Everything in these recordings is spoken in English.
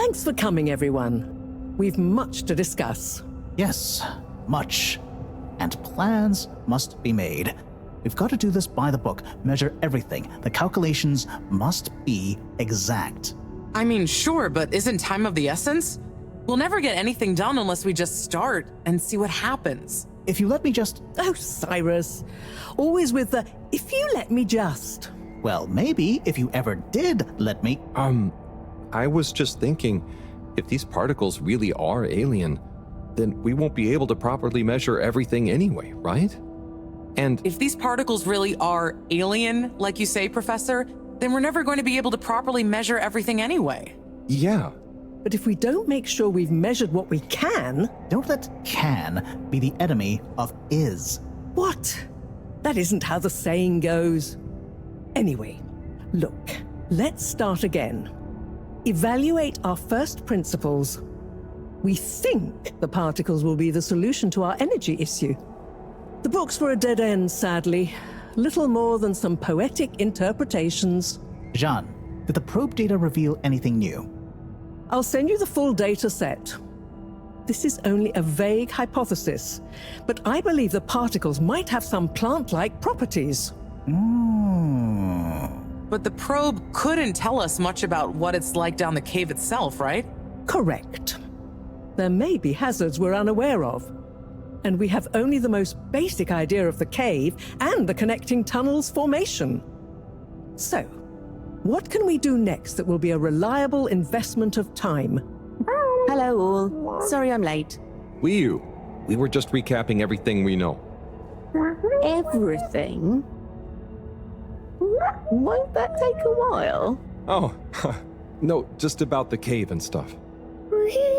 Thanks for coming, everyone. We've much to discuss. Yes, much. And plans must be made. We've got to do this by the book, measure everything. The calculations must be exact. I mean, sure, but isn't time of the essence? We'll never get anything done unless we just start and see what happens. If you let me just... Oh, Cyrus. Always with the, if you let me just. Well, maybe if you ever did let me... I was just thinking, if these particles really are alien, then we won't be able to properly measure everything anyway, right? And If these particles really are alien, like you say, Professor, then we're never going to be able to properly measure everything anyway. yeah, But if we don't make sure we've measured what we can... Don't let can be the enemy of is. What? That isn't how the saying goes. Anyway, look, let's start again. Evaluate our first principles. We think the particles will be the solution to our energy issue. The books were a dead end, sadly. Little more than some poetic interpretations. Jean, did the probe data reveal anything new? I'll send you the full data set. This is only a vague hypothesis, but I believe the particles might have some plant-like properties. But the probe couldn't tell us much about what it's like down the cave itself, right? Correct. There may be hazards we're unaware of, and we have only the most basic idea of the cave and the connecting tunnels formation. So, what can we do next that will be a reliable investment of time? Hello all. Sorry I'm late. we were just recapping everything we know. Everything? Won't that take a while? Oh, no, just about the cave and stuff.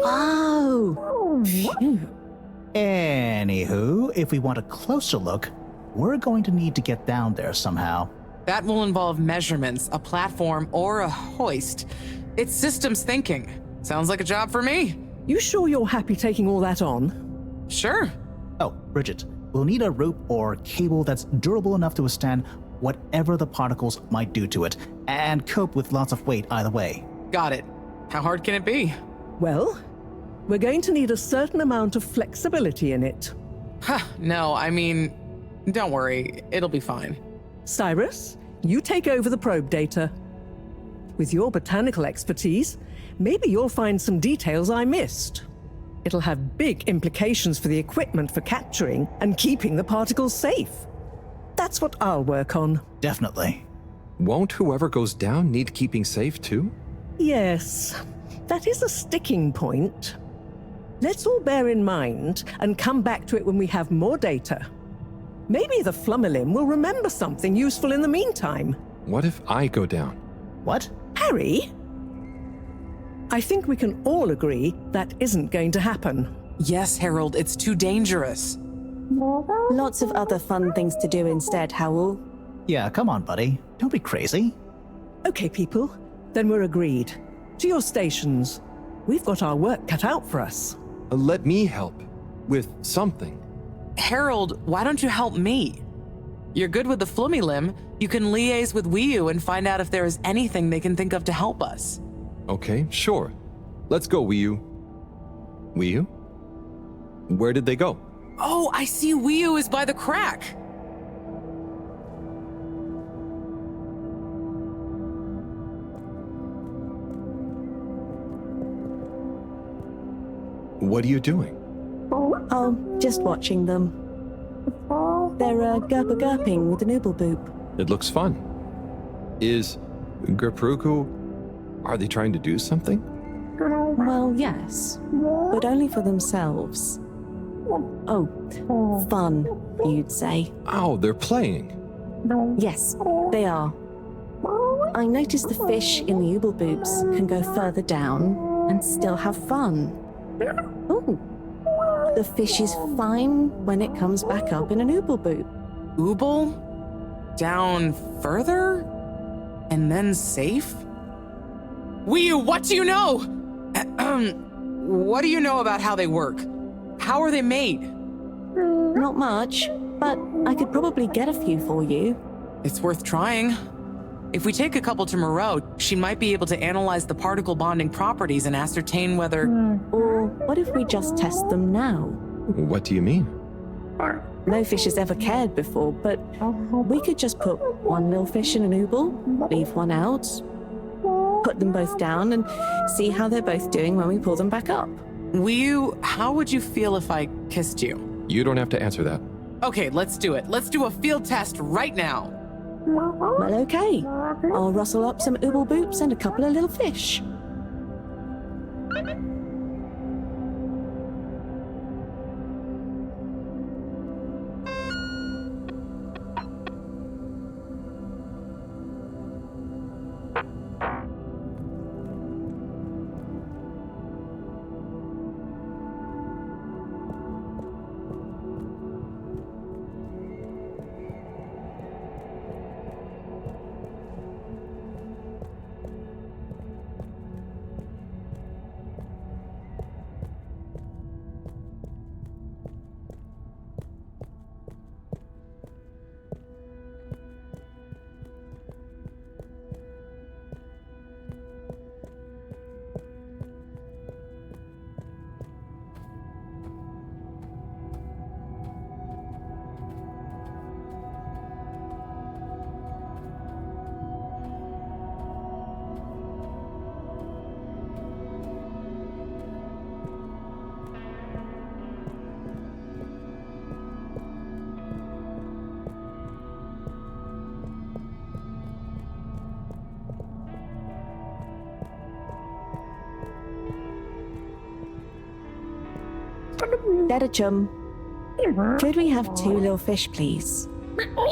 Oh, phew. Anywho, if we want a closer look, we're going to need to get down there somehow. That will involve measurements, a platform, or a hoist. It's systems thinking. Sounds like a job for me. You sure you're happy taking all that on? Sure. Oh, Bridget, we'll need a rope or cable that's durable enough to withstand whatever the particles might do to it, and cope with lots of weight either way. Got it. How hard can it be? Well, we're going to need a certain amount of flexibility in it. No, I mean, don't worry. It'll be fine. Cyrus, you take over the probe data. With your botanical expertise, maybe you'll find some details I missed. It'll have big implications for the equipment for capturing and keeping the particles safe. That's what I'll work on. Definitely. Won't whoever goes down need keeping safe too? Yes, that is a sticking point. Let's all bear in mind and come back to it when we have more data. Maybe the Flummerlim will remember something useful in the meantime. What if I go down? What? Harry? I think we can all agree that isn't going to happen. Yes, Harold, it's too dangerous. Lots of other fun things to do instead, Howell. Yeah, come on, buddy. Don't be crazy. Okay, people, then we're agreed. To your stations. We've got our work cut out for us. Let me help with something. Harold, why don't you help me? You're good with the Flummerlim. You can liaise with Wiyu and find out if there is anything they can think of to help us. Okay, sure. Let's go, Wiyu. Wiyu? Where did they go? Oh, I see Wiyu is by the crack. What are you doing? Oh, just watching them. They're gurping with an ooble boop. It looks fun. Is Gerpruku... Are they trying to do something? Well, yes, but only for themselves. Oh, fun, you'd say. Oh, they're playing. Yes, they are. I noticed the fish in the ooble boops can go further down and still have fun. Oh, the fish is fine when it comes back up in an ooble boop. Ooble? Down further? And then safe? Wiyu, what do you know? What do you know about how they work? How are they made? Not much, but I could probably get a few for you. It's worth trying. If we take a couple to Moreau, she might be able to analyze the particle bonding properties and ascertain whether... Or what if we just test them now? What do you mean? No fish has ever cared before, but we could just put one little fish in an ooble, leave one out, put them both down, and see how they're both doing when we pull them back up. How would you feel if I kissed you? You don't have to answer that. Okay, let's do it. Let's do a field test right now. Well, okay. I'll rustle up some ooble boops and a couple of little fish. Dadda chum, could we have 2 little fish, please?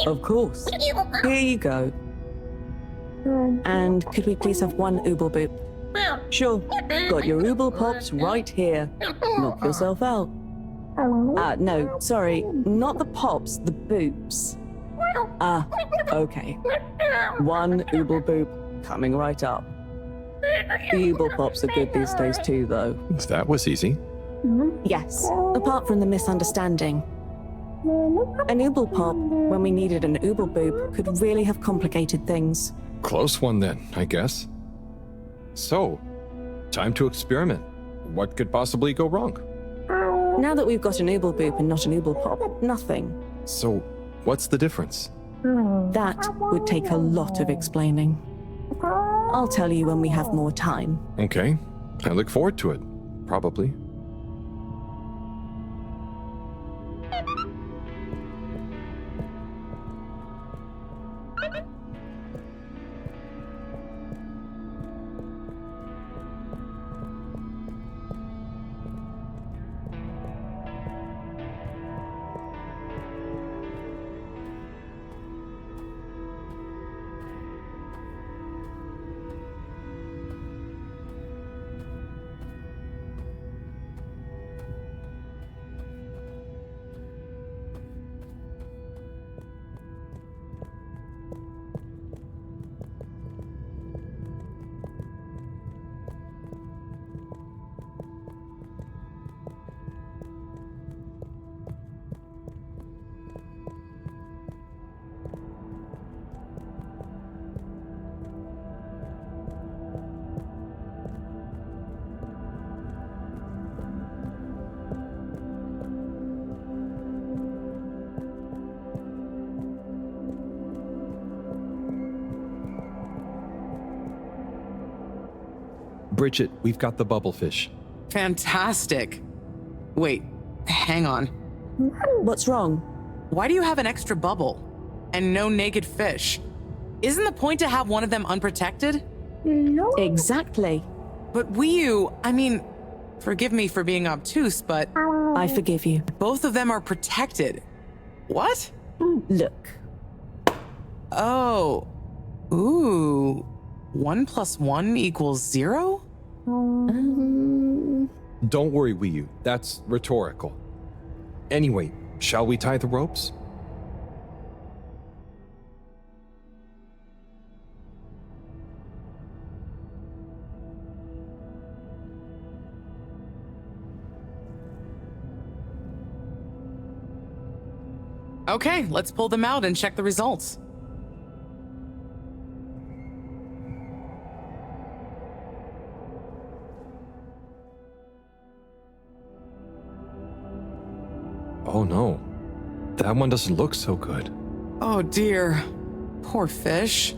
Of course. Here you go. And could we please have 1 ooble boop? Sure. Got your ooble pops right here. Knock yourself out. No, sorry. Not the pops, the boops. Okay. 1 ooble boop coming right up. The ooble pops are good these days too, though. That was easy. Yes, apart from the misunderstanding. An ooble pop, when we needed an ooble boop, could really have complicated things. Close one then, I guess. So, time to experiment. What could possibly go wrong? Now that we've got an ooble boop and not an ooble pop, nothing. So, what's the difference? That would take a lot of explaining. I'll tell you when we have more time. Okay, I look forward to it. Probably. Bridget, we've got the bubblefish. Fantastic. Wait, hang on. What's wrong? Why do you have an extra bubble and no naked fish? Isn't the point to have one of them unprotected? Exactly. But forgive me for being obtuse, but I forgive you. both of them are protected. What? Look. Oh. Ooh. 1 + 1 = 0? Don't worry, Wiyu. That's rhetorical. Anyway, shall we tie the ropes? Okay, let's pull them out and check the results. Oh no, that one doesn't look so good. Oh dear. Poor fish.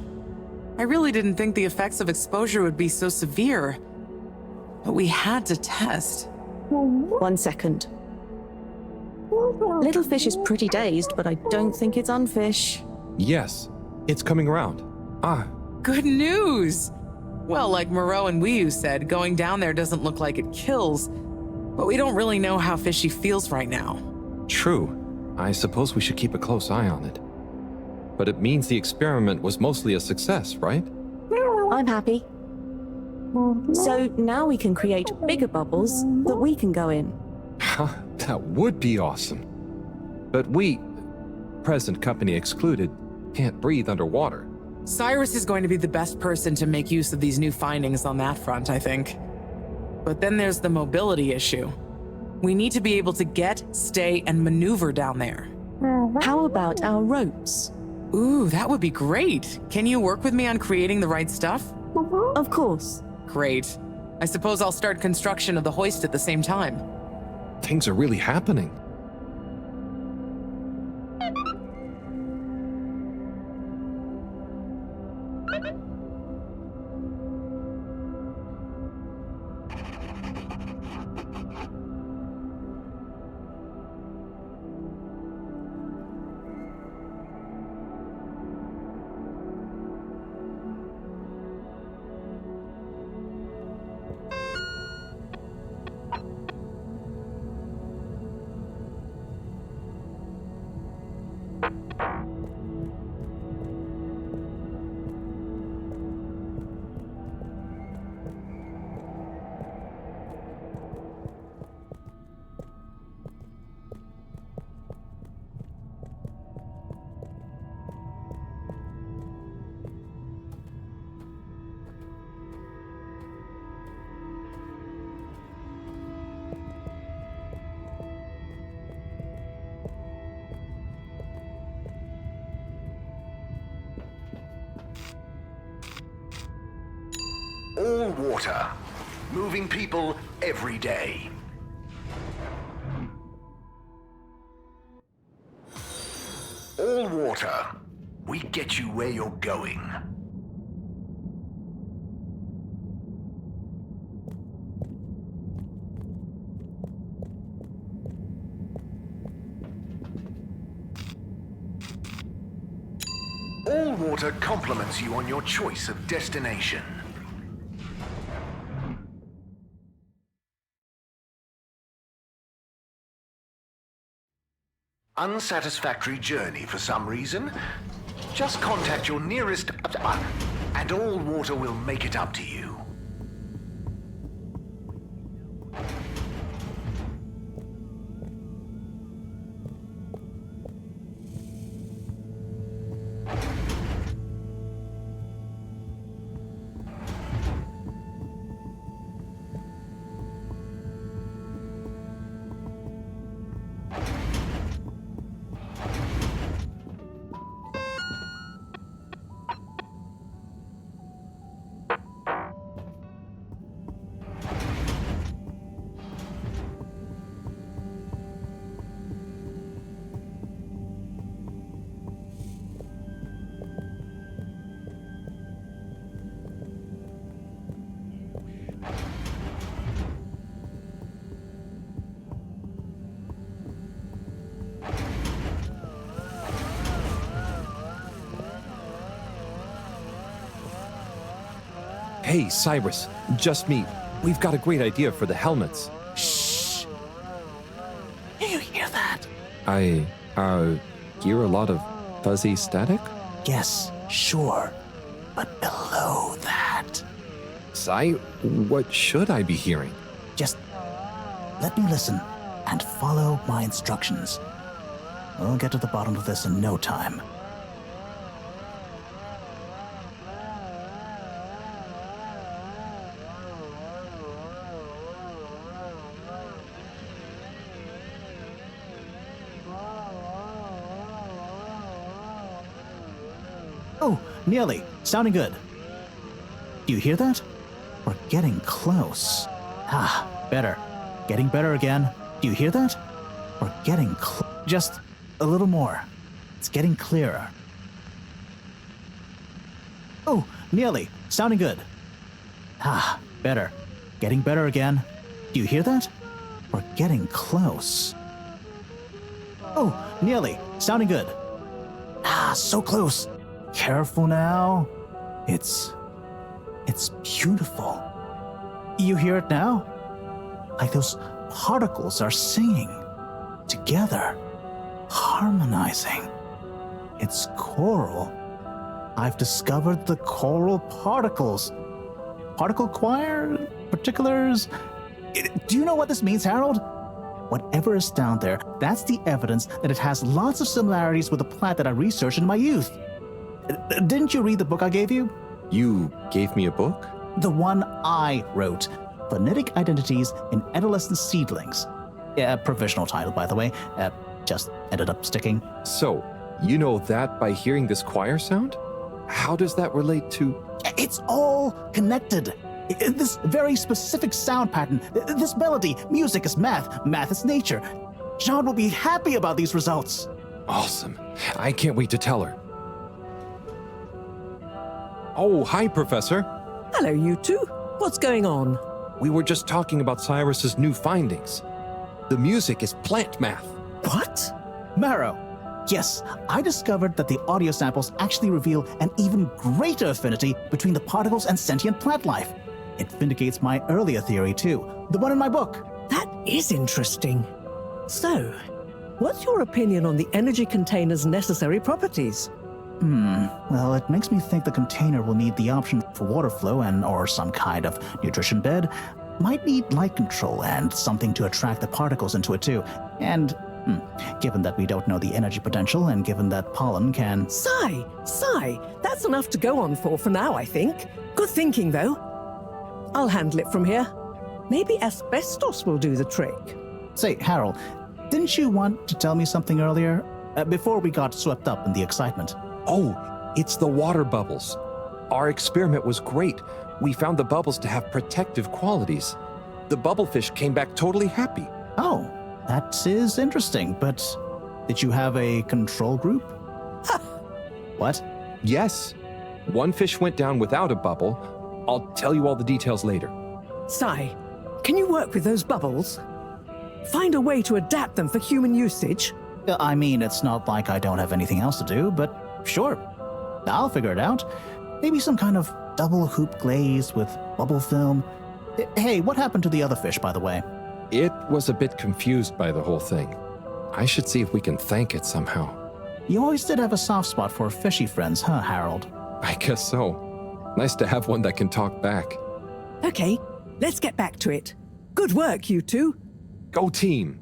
I really didn't think the effects of exposure would be so severe. But we had to test. 1 second. Little fish is pretty dazed, but I don't think it's unfish. Yes, it's coming around. Ah, Good news! Well, like Moreau and Wiyu said, going down there doesn't look like it kills, but we don't really know how fishy feels right now. true. I suppose we should keep a close eye on it. But it means the experiment was mostly a success, right? I'm happy. So now we can create bigger bubbles that we can go in. That would be awesome. But we, present company excluded, can't breathe underwater. Cyrus is going to be the best person to make use of these new findings on that front, I think. But then there's the mobility issue. We need to be able to get, stay, and maneuver down there. How about our ropes? Ooh, that would be great. Can you work with me on creating the right stuff? Of course. Great. I suppose I'll start construction of the hoist at the same time. Things are really happening. All water. Moving people every day. All water. We get you where you're going. All water compliments you on your choice of destination. Unsatisfactory journey for some reason? Just contact your nearest and all water will make it up to you. Hey, Cyrus, just me. We've got a great idea for the helmets. Shh. Do you hear that? I hear a lot of fuzzy static? Yes, sure. But below that, Cy, what should I be hearing? just let me listen and follow my instructions. We'll get to the bottom of this in no time. Oh, nearly. Sounding good. Do you hear that? We're getting close. Ah, better. Getting better again. Do you hear that? We're getting just a little more. It's getting clearer. Oh, nearly. Sounding good. Ah, better. Getting better again. Do you hear that? We're getting close. Oh, nearly. Sounding good. Ah, so close. Careful now. It's beautiful. You hear it now? Like those particles are singing together, harmonizing. It's choral. I've discovered the choral particles. Particle choir? Particulars? Do you know what this means, Harold? Whatever is down there, that's the evidence that it has lots of similarities with the plant that I researched in my youth. Didn't you read the book I gave you? You gave me a book? The one I wrote. Phonetic Identities in Adolescent Seedlings. Provisional title, by the way. Just ended up sticking. So, you know that by hearing this choir sound? How does that relate to... It's all connected. This very specific sound pattern, this melody, music is math, math is nature. John will be happy about these results. Awesome. I can't wait to tell her. Oh, hi, Professor. Hello, you two. What's going on? We were just talking about Cyrus's new findings. The music is plant math. What? Marrow. Yes, I discovered that the audio samples actually reveal an even greater affinity between the particles and sentient plant life. It vindicates my earlier theory, too, the one in my book. That is interesting. So, what's your opinion on the energy container's necessary properties? Well, it makes me think the container will need the option for water flow or some kind of nutrition bed. Might need light control and something to attract the particles into it, too. And, given that we don't know the energy potential and given that pollen can... Sigh! That's enough to go on for now, I think. Good thinking, though. I'll handle it from here. Maybe asbestos will do the trick. Say, Harold, didn't you want to tell me something earlier? Before we got swept up in the excitement. Oh, it's the water bubbles. Our experiment was great. We found the bubbles to have protective qualities. The bubblefish came back totally happy. Oh, that is interesting, but did you have a control group? What? Yes. One fish went down without a bubble. I'll tell you all the details later. Sai, can you work with those bubbles? Find a way to adapt them for human usage? I mean, it's not like I don't have anything else to do, but sure. I'll figure it out. Maybe some kind of double hoop glaze with bubble film. Hey, what happened to the other fish, by the way? It was a bit confused by the whole thing. I should see if we can thank it somehow. You always did have a soft spot for fishy friends, huh, Harold? I guess so. Nice to have one that can talk back. Okay, let's get back to it. Good work, you two. Go team!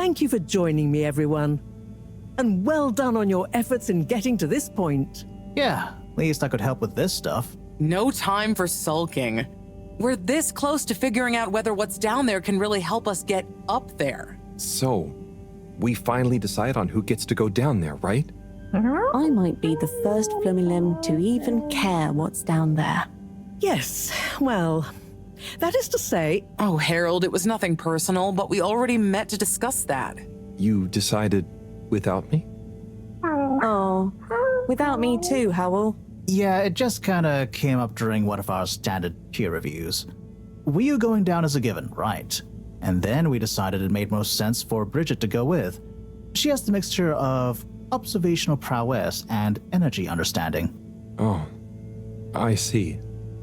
thank you for joining me, everyone. And well done on your efforts in getting to this point. Yeah, at least I could help with this stuff. No time for sulking. We're this close to figuring out whether what's down there can really help us get up there. So, we finally decide on who gets to go down there, right? I might be the first Flumilim to even care what's down there. Yes, well, that is to say, Oh, Harold, it was nothing personal, but we already met to discuss that. You decided without me? Oh, without me too, Howell. Yeah, it just kinda came up during one of our standard peer reviews. We were going down as a given, right? And then we decided it made most sense for Bridget to go with. She has the mixture of observational prowess and energy understanding. Oh, I see.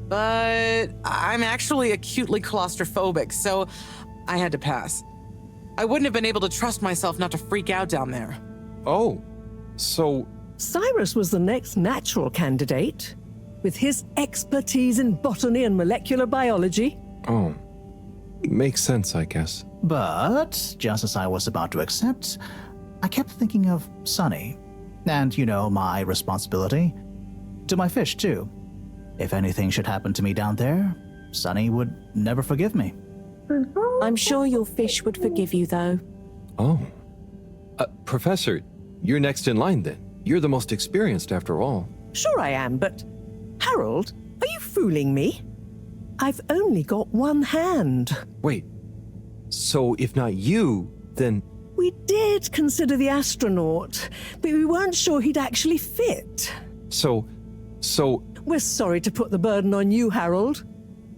But I'm actually acutely claustrophobic, so I had to pass. I wouldn't have been able to trust myself not to freak out down there. Oh, so Cyrus was the next natural candidate. With his expertise in botany and molecular biology. Oh, makes sense, I guess. But, just as I was about to accept, I kept thinking of Sunny. And, my responsibility. To my fish, too. If anything should happen to me down there, Sunny would never forgive me. I'm sure your fish would forgive you, though. Oh. Professor, you're next in line then. You're the most experienced after all. Sure I am, but Harold, are you fooling me? I've only got one hand. Wait, so if not you, then... We did consider the astronaut, but we weren't sure he'd actually fit. So... We're sorry to put the burden on you, Harold,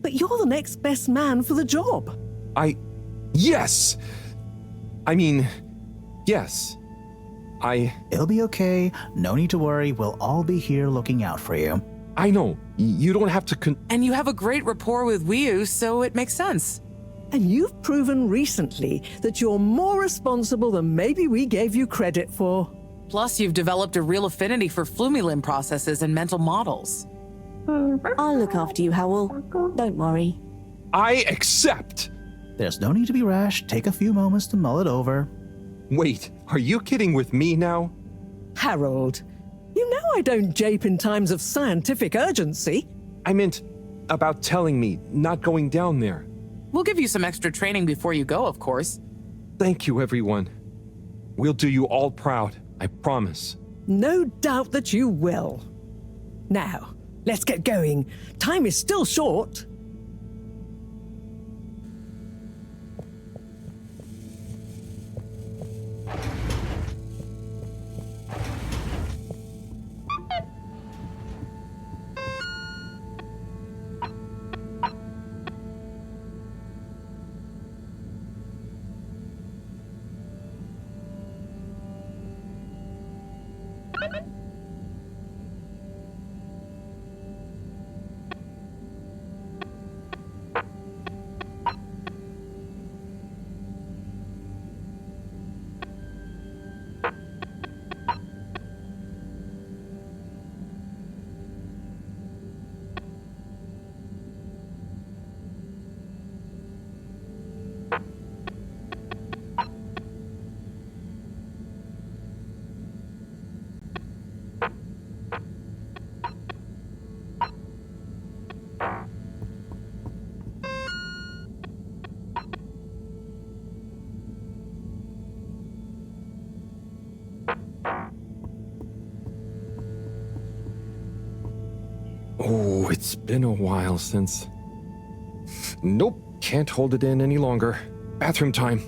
but you're the next best man for the job. Yes! I mean, yes. It'll be okay. No need to worry. We'll all be here looking out for you. I know. You don't have to And you have a great rapport with Wiu, so it makes sense. And you've proven recently that you're more responsible than maybe we gave you credit for. Plus, you've developed a real affinity for Flumilim processes and mental models. I'll look after you, Howell. Don't worry. I accept! There's no need to be rash. Take a few moments to mull it over. Wait, are you kidding with me now? Harold, you know I don't jape in times of scientific urgency. I meant about telling me, not going down there. We'll give you some extra training before you go, of course. Thank you, everyone. We'll do you all proud, I promise. No doubt that you will. Now, let's get going. Time is still short. Oh, it's been a while since... Nope, can't hold it in any longer. Bathroom time.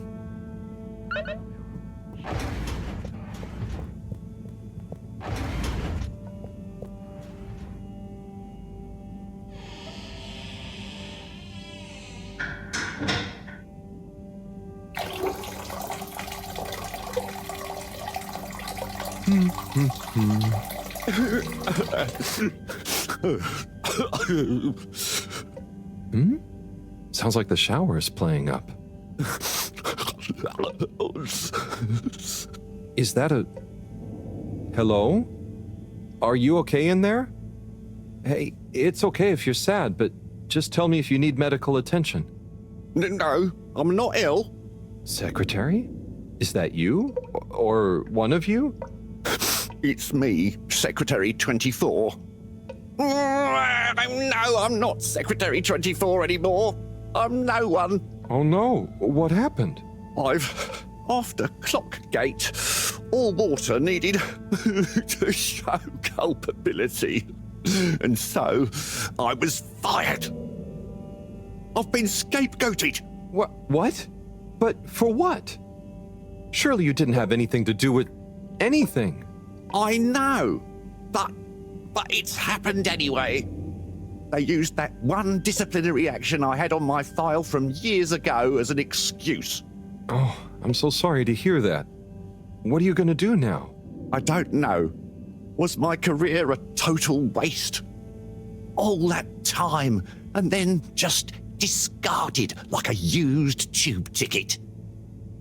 Sounds like the shower is playing up. Is that a... Hello? Are you okay in there? Hey, it's okay if you're sad, but just tell me if you need medical attention. No, I'm not ill. Secretary? Is that you? Or one of you? It's me, Secretary 24. No, I'm not Secretary 24 anymore. I'm no one. Oh no, what happened? After Clockgate, all water needed to show culpability. And so I was fired. I've been scapegoated. What? But for what? Surely you didn't have anything to do with anything. I know, but it's happened anyway. They used that one disciplinary action I had on my file from years ago as an excuse. Oh, I'm so sorry to hear that. What are you going to do now? I don't know. Was my career a total waste? All that time, and then just discarded like a used tube ticket.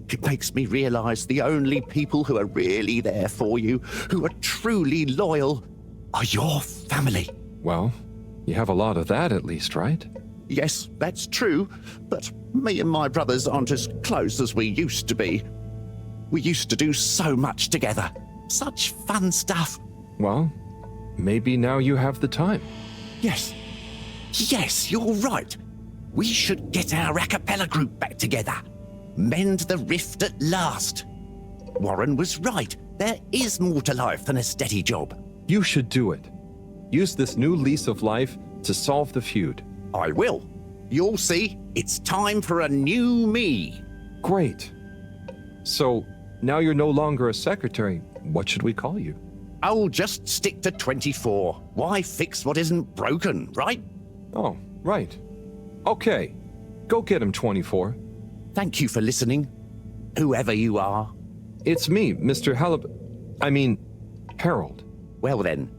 It makes me realise the only people who are really there for you, who are truly loyal, are your family. Well, you have a lot of that at least, right? Yes, that's true, but me and my brothers aren't as close as we used to be. We used to do so much together. Such fun stuff. Well, maybe now you have the time. Yes, you're right. We should get our a cappella group back together. Mend the rift at last. Warren was right. There is more to life than a steady job. You should do it. Use this new lease of life to solve the feud. I will. You'll see, it's time for a new me. Great. So, now you're no longer a secretary. What should we call you? I'll just stick to 24. Why fix what isn't broken, right? Oh, right. Okay. Go get him, 24. Thank you for listening, whoever you are. It's me, Mr. Harold. Well then,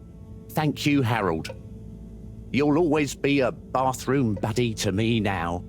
thank you, Harold. You'll always be a bathroom buddy to me now.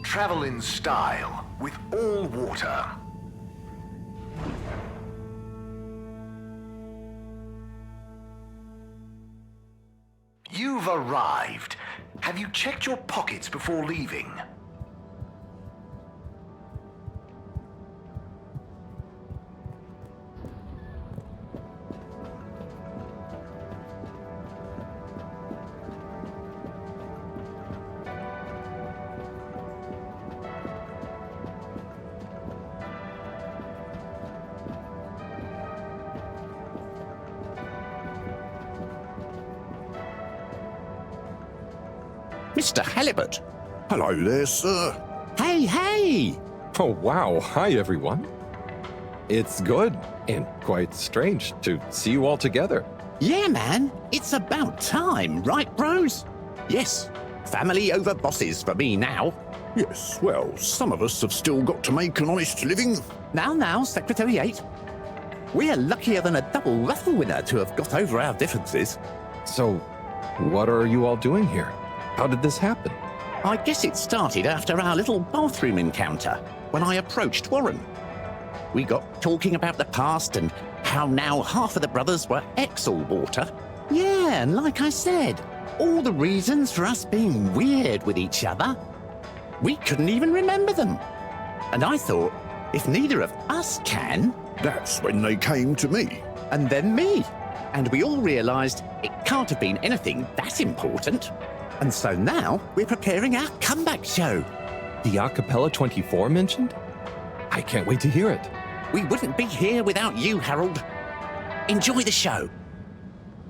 Travel in style with all water. You've arrived. Have you checked your pockets before leaving? Mr. Halibut. Hello there, sir. Hey! Oh, wow. Hi, everyone. It's good and quite strange to see you all together. Yeah, man. It's about time, right, bros? Yes. Family over bosses for me now. Yes, well, some of us have still got to make an honest living. Now, Secretary 8. We're luckier than a double raffle winner to have got over our differences. So, what are you all doing here? How did this happen? I guess it started after our little bathroom encounter, when I approached Warren. We got talking about the past and how now half of the brothers were ex-all-water. Yeah, and like I said, all the reasons for us being weird with each other, we couldn't even remember them. And I thought, if neither of us can... That's when they came to me. and then me. And we all realised it can't have been anything that important. And so now we're preparing our comeback show. The Acapella 24 mentioned? I can't wait to hear it. We wouldn't be here without you, Harold. Enjoy the show.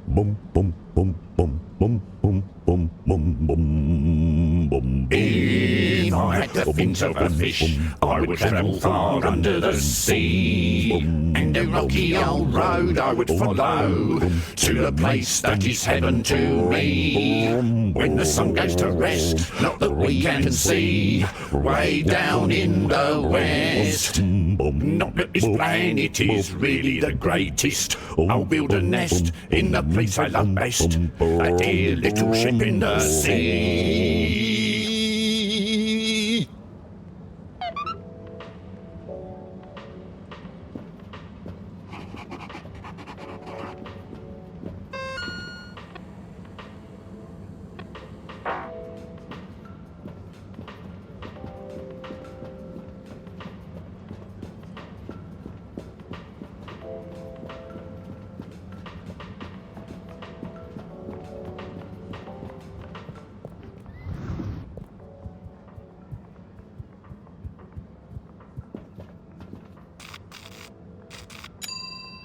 Bum bum bum bum bum bum bum bum bum bum. If I had to think of a fish, I would travel far under the sea. And a rocky old road I would follow to the place that is heaven to me. When the sun goes to rest, not that we can see, way down in the west. Not that this planet is really the greatest. I'll build a nest in the place I love best, a dear little ship in the sea.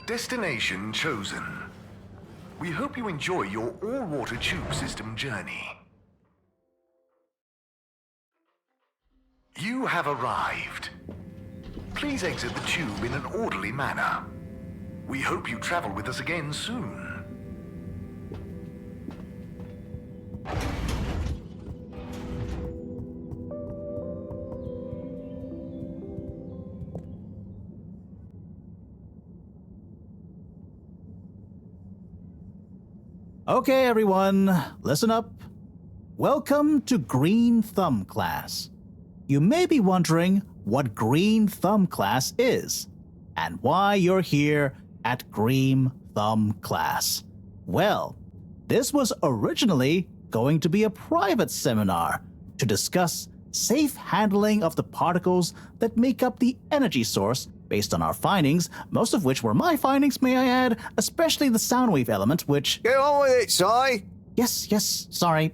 Destination chosen. We hope you enjoy your all-water tube system journey. You have arrived. Please exit the tube in an orderly manner. We hope you travel with us again soon. Okay, everyone, listen up. Welcome to Green Thumb class. You may be wondering what Green Thumb class is and why you're here at Green Thumb class. Well, this was originally going to be a private seminar to discuss safe handling of the particles that make up the energy source based on our findings, most of which were my findings, may I add, especially the sound wave element, which... Get on with it, Si! Yes, sorry.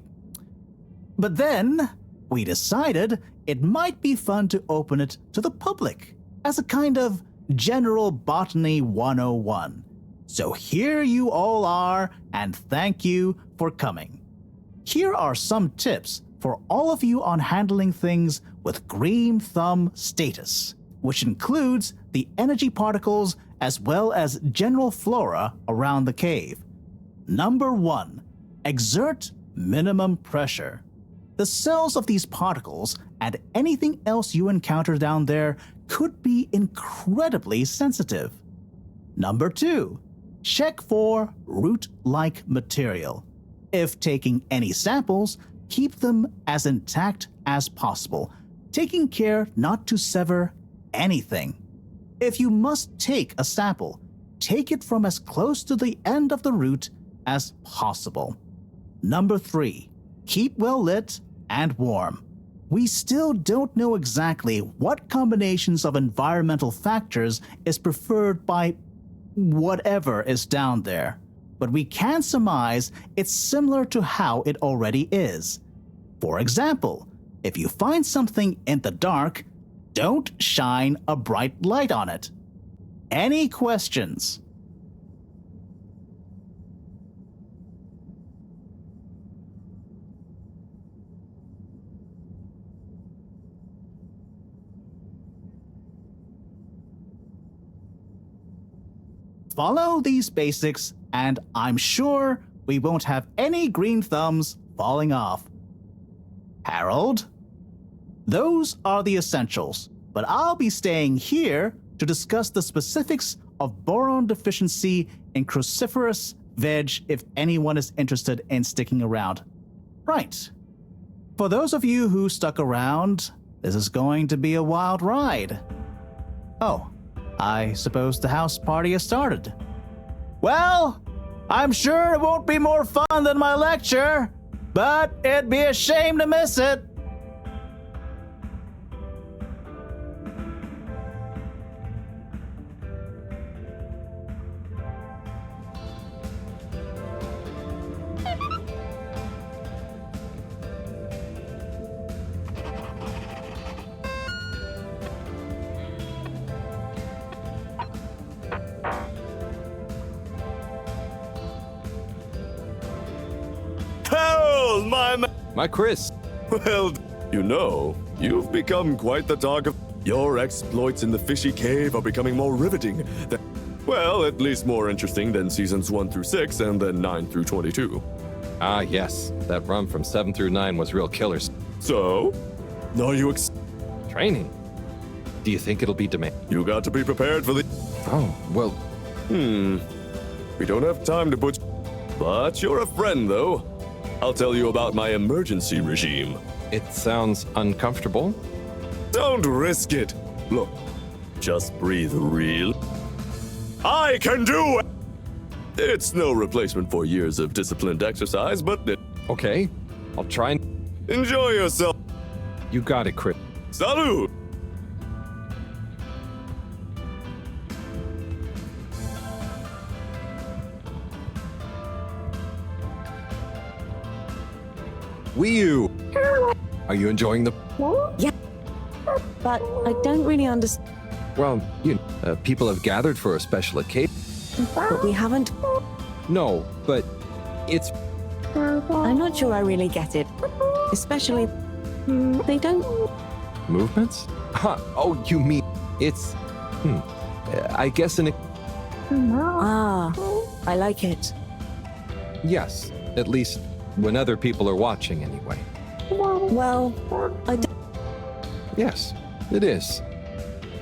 But then, we decided it might be fun to open it to the public as a kind of General Botany 101. So here you all are, and thank you for coming. Here are some tips for all of you on handling things with Green Thumb status, which includes the energy particles as well as general flora around the cave. Number 1, exert minimum pressure. The cells of these particles and anything else you encounter down there could be incredibly sensitive. Number 2, check for root-like material. If taking any samples, keep them as intact as possible, taking care not to sever anything. If you must take a sample, take it from as close to the end of the root as possible. Number 3, keep well lit and warm. We still don't know exactly what combinations of environmental factors is preferred by whatever is down there, but we can surmise it's similar to how it already is. For example, if you find something in the dark, don't shine a bright light on it. Any questions? Follow these basics, and I'm sure we won't have any green thumbs falling off. Harold? Those are the essentials, but I'll be staying here to discuss the specifics of boron deficiency in cruciferous veg if anyone is interested in sticking around. Right. For those of you who stuck around, this is going to be a wild ride. Oh, I suppose the house party has started. Well, I'm sure it won't be more fun than my lecture, but it'd be a shame to miss it. My Chris. Well, you know, you've become quite the talk of. Your exploits in the fishy cave are becoming more riveting. Well, at least more interesting than seasons 1 through 6 and then 9 through 22. Ah, yes. That run from 7 through 9 was real killers. So, are you Training? Do you think it'll be demand? You got to be prepared for the. Oh, well, We don't have time to put. But you're a friend, though. I'll tell you about my emergency regime. it sounds uncomfortable. Don't risk it. Look, just breathe real. I can do it! It's no replacement for years of disciplined exercise, but Okay, I'll try and. enjoy yourself. You got it, Chris. Salud! Wii U! Are you enjoying the. Yeah. But I don't really understand. Well, people have gathered for a special occasion. But we haven't. No, but it's. I'm not sure I really get it. Especially, they don't. Movements? Huh, oh, you mean. It's. I guess in a. Ah, I like it. Yes, at least when other people are watching, anyway. Well, I don't. Yes, it is.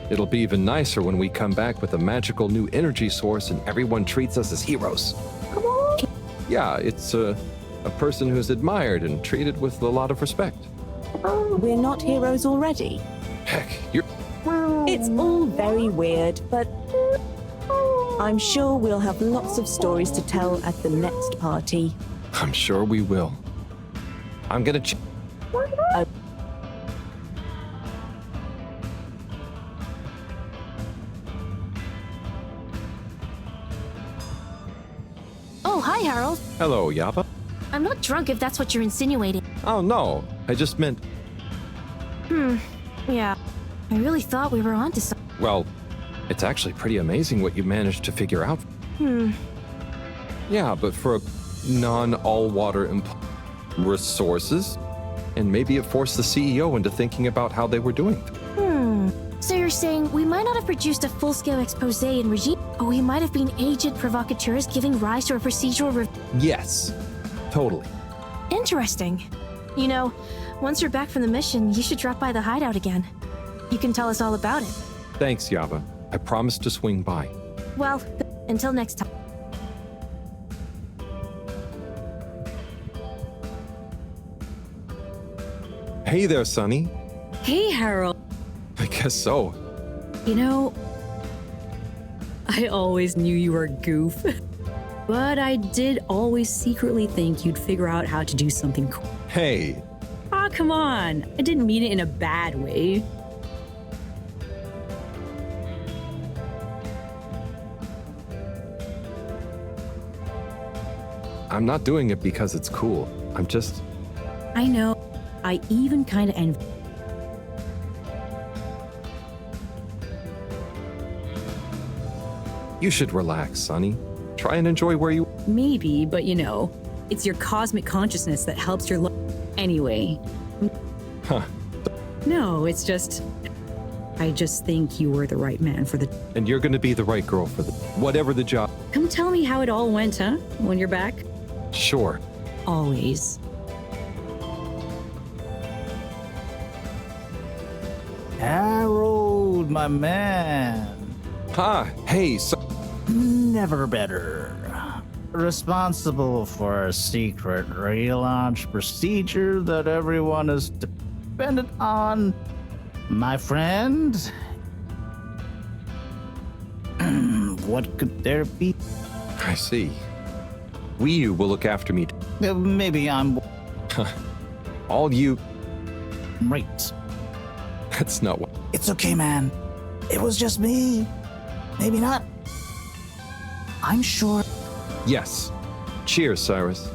It'll be even nicer when we come back with a magical new energy source and everyone treats us as heroes. Yeah, it's a person who's admired and treated with a lot of respect. We're not heroes already. Heck, you're. It's all very weird, but I'm sure we'll have lots of stories to tell at the next party. I'm sure we will. I'm gonna. Oh, hi, Harold. Hello, Yapa. I'm not drunk if that's what you're insinuating. Oh, no. I just meant. Yeah, I really thought we were onto something. Well, it's actually pretty amazing what you managed to figure out. Yeah, but for a non-all-water resources, and maybe it forced the CEO into thinking about how they were doing. So you're saying we might not have produced a full-scale expose and regime, but we might have been agent provocateurs giving rise to a procedural Yes, totally. Interesting. You know, once you're back from the mission, you should drop by the hideout again. You can tell us all about it. Thanks, Yaba. I promise to swing by. Well, until next time. Hey there, Sonny. Hey, Harold. I guess so. You know, I always knew you were a goof. But I did always secretly think you'd figure out how to do something cool. Hey, Ah, come on. I didn't mean it in a bad way. I'm not doing it because it's cool. I'm just. I know. I even kind of envy. You should relax, Sonny. Try and enjoy where you. Maybe, but you know, it's your cosmic consciousness that helps your anyway. Huh. No, it's just. I just think you were the right man for the. And you're gonna be the right girl for the. Whatever the job. Come tell me how it all went, huh? When you're back? Sure. Always. Harold, my man. Hey, so. Never better. Responsible for a secret relaunch procedure that everyone is dependent on. My friend? What could there be? I see. Wii U will look after me. Maybe I'm All you. right. That's not what. It's okay, man. It was just me. Maybe not. I'm sure. Yes. Cheers, Cyrus.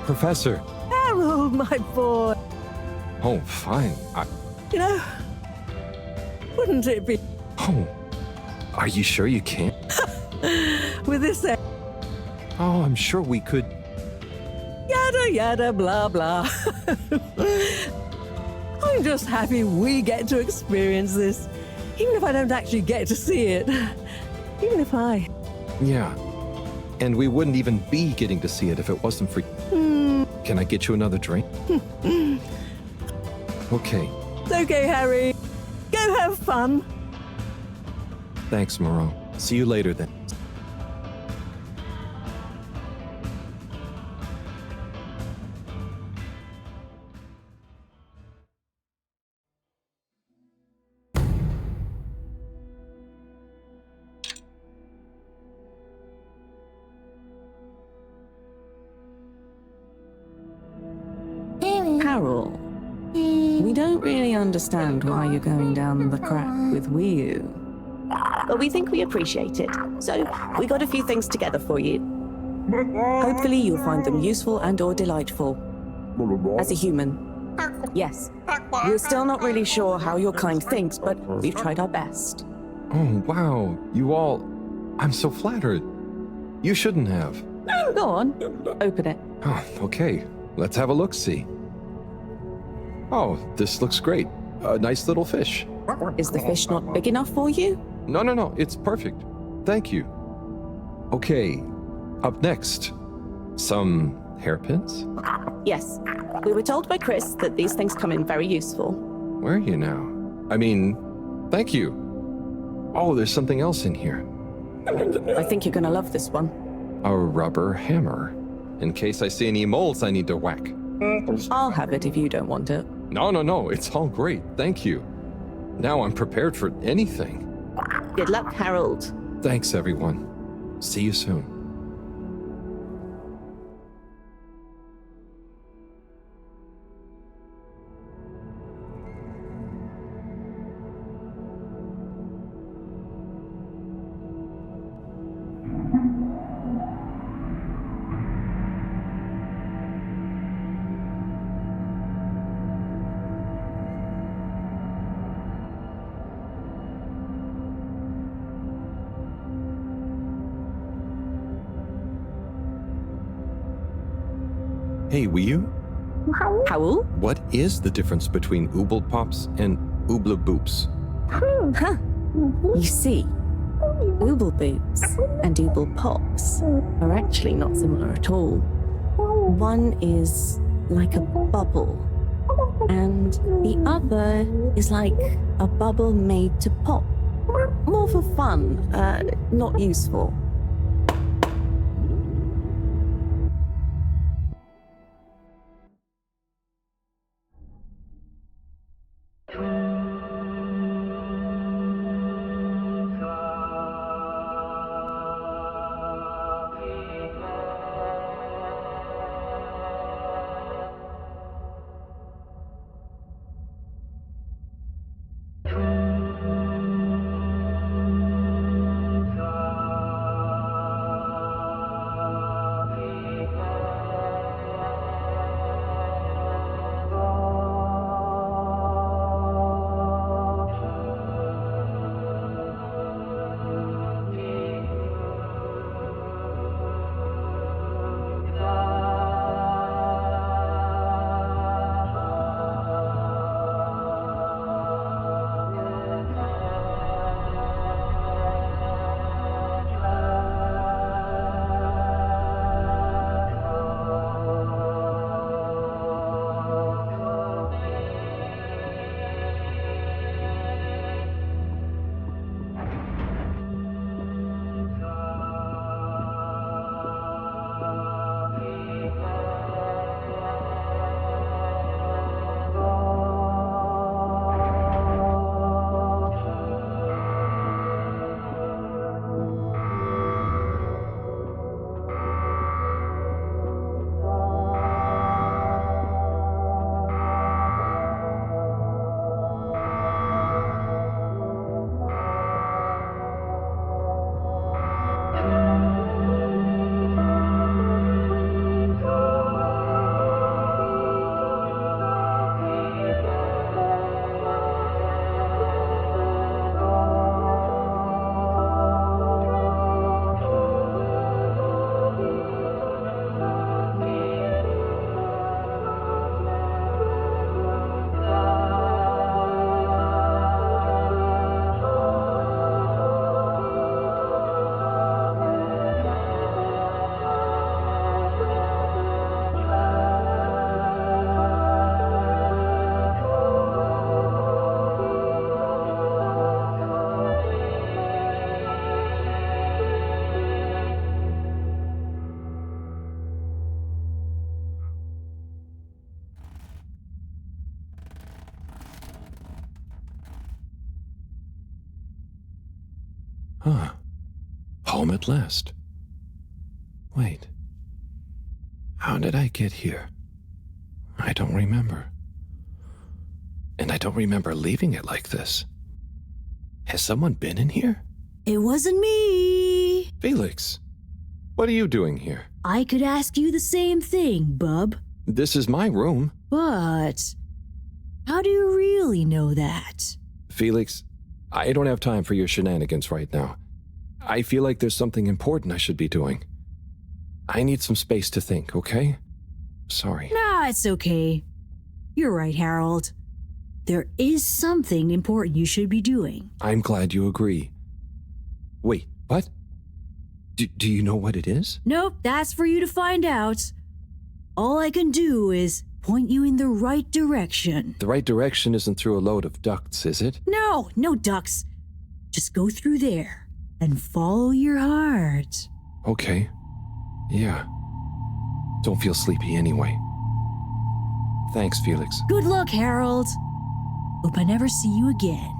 Professor. Harold, my boy. Oh, fine. You know, wouldn't it be? Oh, Are you sure you can't? With this Oh, I'm sure we could. yada yada blah blah. I'm just happy we get to experience this, even if I don't actually get to see it. Even if I... Yeah. And we wouldn't even be getting to see it if it wasn't for... Can I get you another drink? Okay. It's okay, Harry. Go have fun. Thanks, Moreau. See you later then. Carol, we don't really understand why you're going down the crack with Wii U. But we think we appreciate it, so we got a few things together for you. Hopefully you'll find them useful and or delightful. As a human, yes, we're still not really sure how your kind thinks, but we've tried our best. Oh, wow. You all... I'm so flattered. You shouldn't have. Go on, open it. Oh, okay. Let's have a look-see. Oh, this looks great. A nice little fish. Is the fish not big enough for you? No. It's perfect. Thank you. Okay. Up next. Some hairpins? Yes. We were told by Chris that these things come in very useful. Where are you now? I mean, thank you. Oh, there's something else in here. I think you're gonna love this one. A rubber hammer. In case I see any moles I need to whack. I'll have it if you don't want it. No. It's all great. Thank you. Now I'm prepared for anything. Good luck, Harold. Thanks, everyone. See you soon. Hey, Wii U? Howl? What is the difference between Ooble Pops and Ooble Boops? Huh. You see, Ooble Boops and Ooble Pops are actually not similar at all. One is like a bubble, and the other is like a bubble made to pop. More for fun, not useful. Huh. Home at last. Wait. How did I get here? I don't remember. And I don't remember leaving it like this. Has someone been in here? It wasn't me. Felix, what are you doing here? I could ask you the same thing, bub. This is my room. But how do you really know that? Felix, I don't have time for your shenanigans right now. I feel like there's something important I should be doing. I need some space to think, okay? Sorry. Nah, it's okay. You're right, Harold. There is something important you should be doing. I'm glad you agree. Wait, what? Do you know what it is? Nope, that's for you to find out. All I can do is point you in the right direction. The right direction isn't through a load of ducts, is it? No, no ducks. Just go through there and follow your heart. Okay. Yeah. Don't feel sleepy anyway. Thanks, Felix. Good luck, Harold. Hope I never see you again.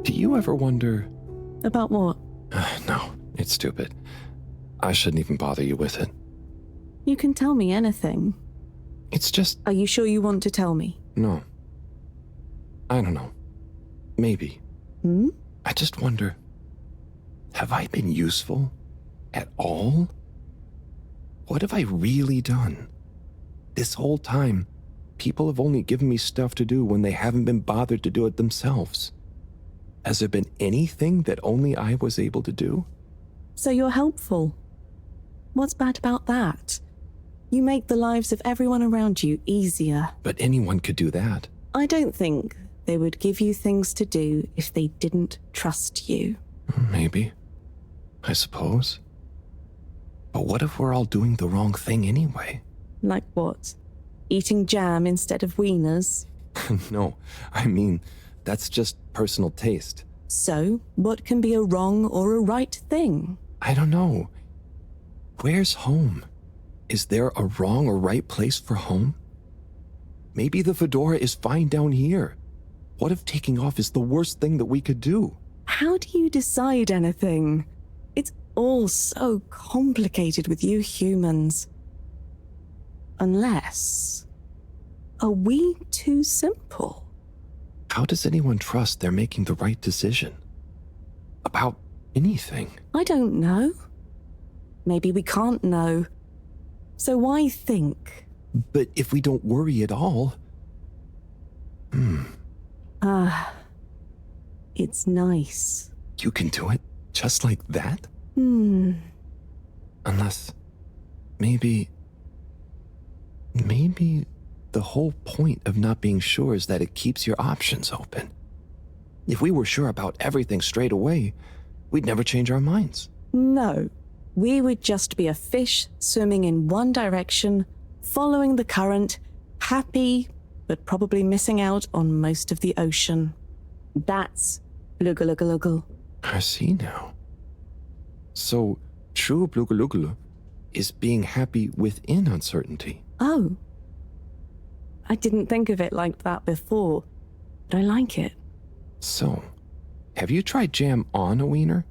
Do you ever wonder... About what? No, it's stupid. I shouldn't even bother you with it. You can tell me anything. It's just... Are you sure you want to tell me? No. I don't know. Maybe. I just wonder, have I been useful at all? What have I really done? This whole time, people have only given me stuff to do when they haven't been bothered to do it themselves. Has there been anything that only I was able to do? So you're helpful. What's bad about that? You make the lives of everyone around you easier. But anyone could do that. I don't think they would give you things to do if they didn't trust you. Maybe. I suppose. But what if we're all doing the wrong thing anyway? Like what? Eating jam instead of wieners? No, I mean, that's just personal taste. So, what can be a wrong or a right thing? I don't know. Where's home? Is there a wrong or right place for home? Maybe the fedora is fine down here. What if taking off is the worst thing that we could do? How do you decide anything? It's all so complicated with you humans. Unless... Are we too simple? How does anyone trust they're making the right decision? About anything? I don't know. Maybe we can't know. So why think? But if we don't worry at all... It's nice. You can do it just like that? Unless... Maybe the whole point of not being sure is that it keeps your options open. If we were sure about everything straight away, we'd never change our minds. No. We would just be a fish swimming in one direction, following the current, happy, but probably missing out on most of the ocean. That's Blugaluggaluggal. I see now. So, true Blugaluggal is being happy within uncertainty. Oh. I didn't think of it like that before, but I like it. So, have you tried jam on a wiener?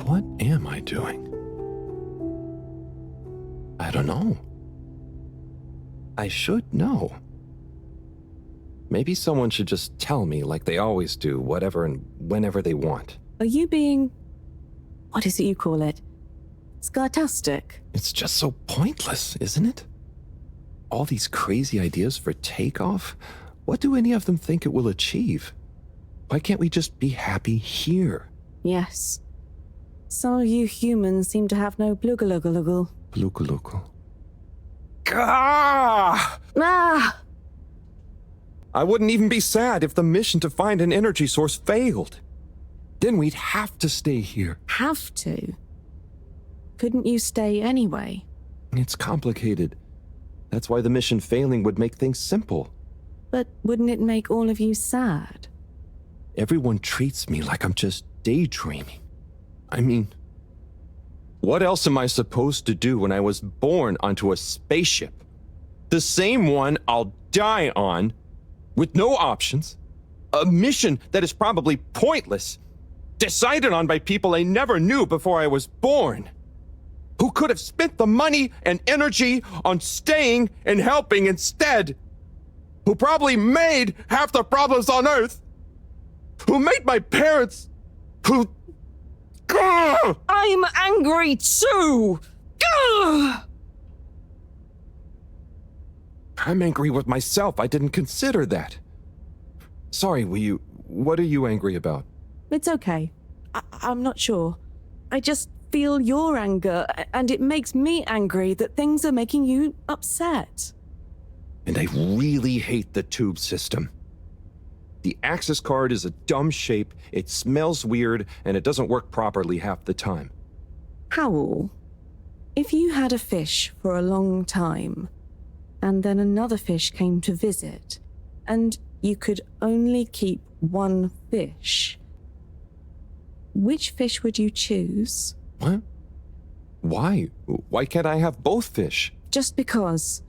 What am I doing? I don't know. I should know. Maybe someone should just tell me like they always do, whatever and whenever they want. Are you being... what is it you call it? Scartastic? It's just so pointless, isn't it? All these crazy ideas for takeoff, what do any of them think it will achieve? Why can't we just be happy here? Yes. Some of you humans seem to have no blugaluggaluggal. Blugaluggal. Gah! Ah! I wouldn't even be sad if the mission to find an energy source failed. Then we'd have to stay here. Have to? Couldn't you stay anyway? It's complicated. That's why the mission failing would make things simple. But wouldn't it make all of you sad? Everyone treats me like I'm just daydreaming. I mean, what else am I supposed to do when I was born onto a spaceship? The same one I'll die on, with no options. A mission that is probably pointless, decided on by people I never knew before I was born, who could have spent the money and energy on staying and helping instead, who probably made half the problems on Earth, who made my parents, who... Gah! I'm angry too! Gah! I'm angry with myself. I didn't consider that. Sorry, what are you angry about? It's okay. I'm not sure. I just feel your anger, and it makes me angry that things are making you upset. And I really hate the tube system. The access card is a dumb shape, it smells weird, and it doesn't work properly half the time. Howl, if you had a fish for a long time, and then another fish came to visit, and you could only keep one fish, which fish would you choose? What? Why? Why can't I have both fish? Just because.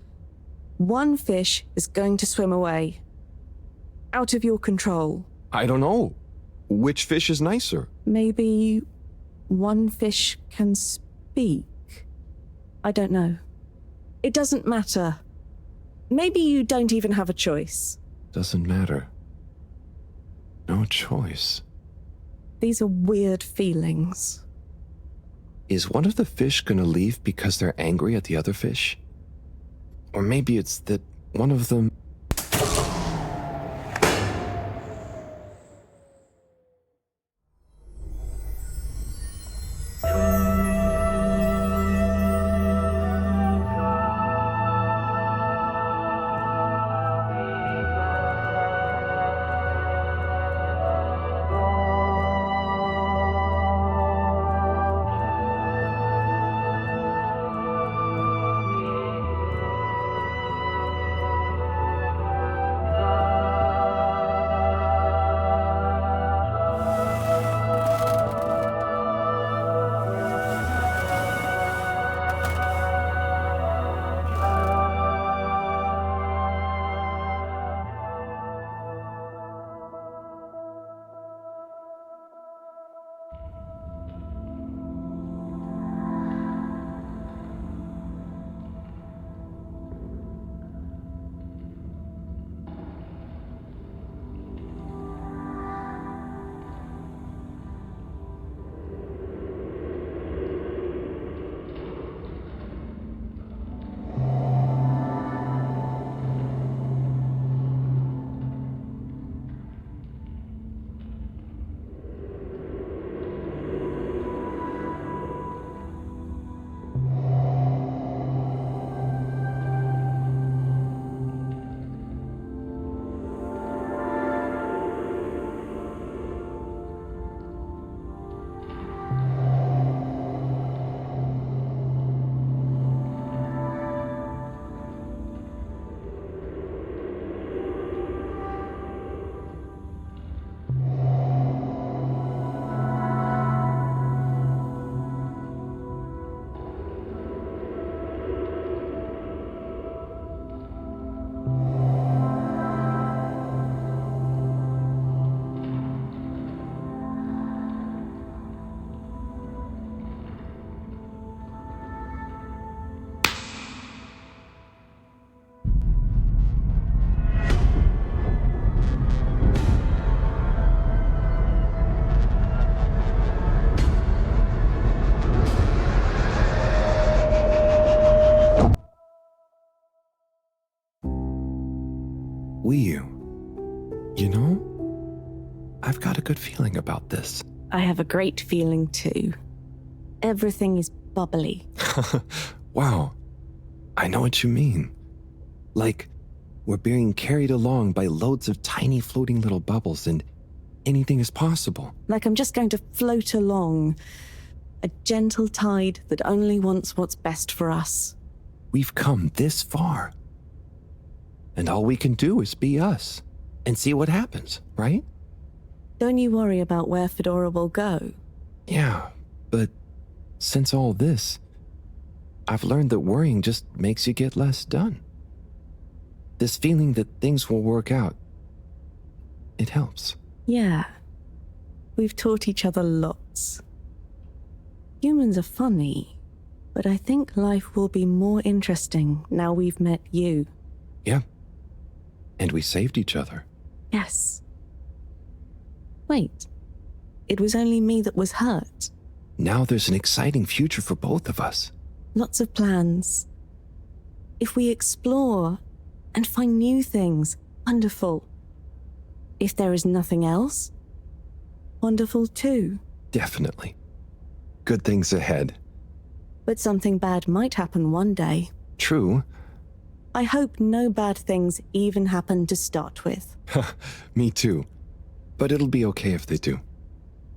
One fish is going to swim away. Out of your control. I don't know. Which fish is nicer? Maybe one fish can speak. I don't know. It doesn't matter. Maybe you don't even have a choice. Doesn't matter. No choice. These are weird feelings. Is one of the fish gonna leave because they're angry at the other fish? Or maybe it's that one of them... You know, I've got a good feeling about this. I have a great feeling too. Everything is bubbly. Wow, I know what you mean. Like, we're being carried along by loads of tiny floating little bubbles and anything is possible. Like I'm just going to float along. A gentle tide that only wants what's best for us. We've come this far. And all we can do is be us and see what happens, right? Don't you worry about where Fedora will go. Yeah, but since all this, I've learned that worrying just makes you get less done. This feeling that things will work out, it helps. Yeah. We've taught each other lots. Humans are funny, but I think life will be more interesting now we've met you. Yeah. And we saved each other. Yes. Wait. It was only me that was hurt. Now there's an exciting future for both of us. Lots of plans. If we explore and find new things, wonderful. If there is nothing else, wonderful too. Definitely. Good things ahead. But something bad might happen one day. True. I hope no bad things even happen to start with. Me too. But it'll be okay if they do.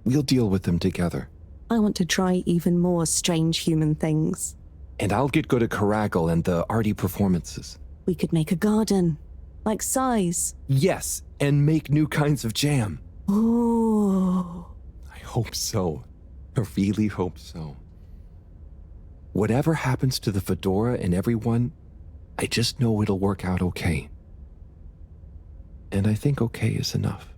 We'll deal with them together. I want to try even more strange human things. And I'll get good at Caragal and the arty performances. We could make a garden, like Size. Yes, and make new kinds of jam. Oh. I hope so. I really hope so. Whatever happens to the Fedora and everyone, I just know it'll work out okay. And I think okay is enough.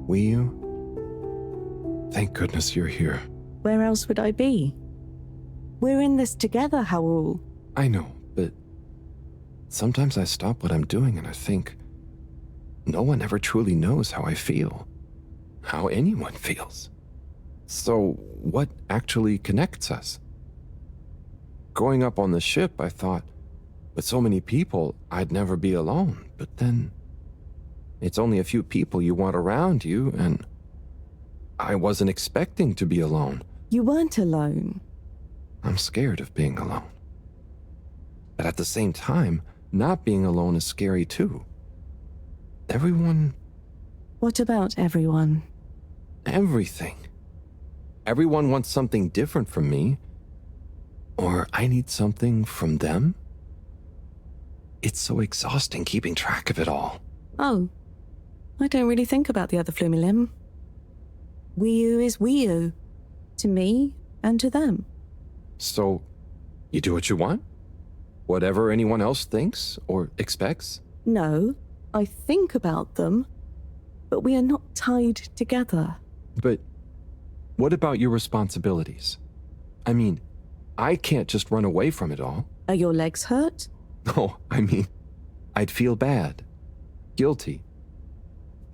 Will you? Thank goodness you're here. Where else would I be? We're in this together, Howell. I know, but sometimes I stop what I'm doing and I think, no one ever truly knows how I feel, how anyone feels. So what actually connects us? Growing up on the ship, I thought, with so many people, I'd never be alone, but then it's only a few people you want around you, and I wasn't expecting to be alone. You weren't alone. I'm scared of being alone. But at the same time, not being alone is scary too. Everyone... What about everyone? Everything. Everyone wants something different from me, or I need something from them. It's so exhausting keeping track of it all. Oh, I don't really think about the other Flumilim. Wiu is Wiu, to me and to them. So, you do what you want? Whatever anyone else thinks or expects? No, I think about them, but we are not tied together. But what about your responsibilities? I mean, I can't just run away from it all. Are your legs hurt? Oh, I mean, I'd feel bad. Guilty.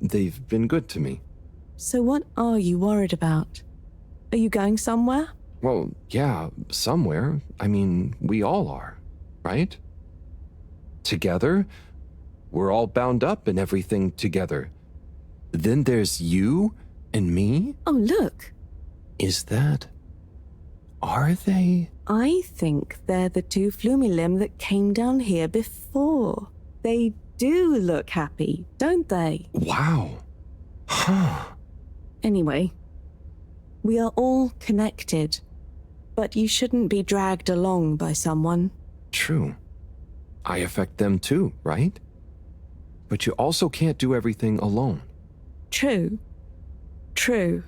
They've been good to me. So what are you worried about? Are you going somewhere? Well, yeah, somewhere. I mean, we all are, right? Together? We're all bound up in everything together. Then there's you and me? Oh, look. Is that... Are they? I think they're the two Flumilim that came down here before. They do look happy, don't they? Wow. Huh. Anyway, we are all connected, but you shouldn't be dragged along by someone. True. I affect them too, right? But you also can't do everything alone. True. True.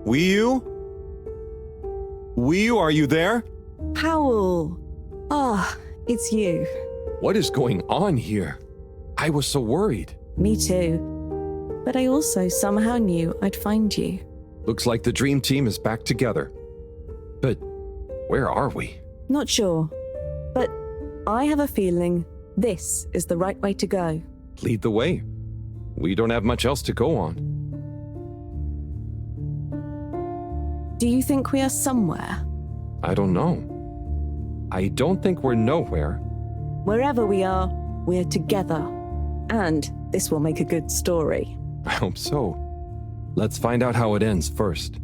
Wiyu? Wiyu, are you there? Powell! Ah, it's you. What is going on here? I was so worried. Me too. But I also somehow knew I'd find you. Looks like the dream team is back together. But where are we? Not sure. But I have a feeling this is the right way to go. Lead the way. We don't have much else to go on. Do you think we are somewhere? I don't know. I don't think we're nowhere. Wherever we are, we're together. And this will make a good story. I hope so. Let's find out how it ends first.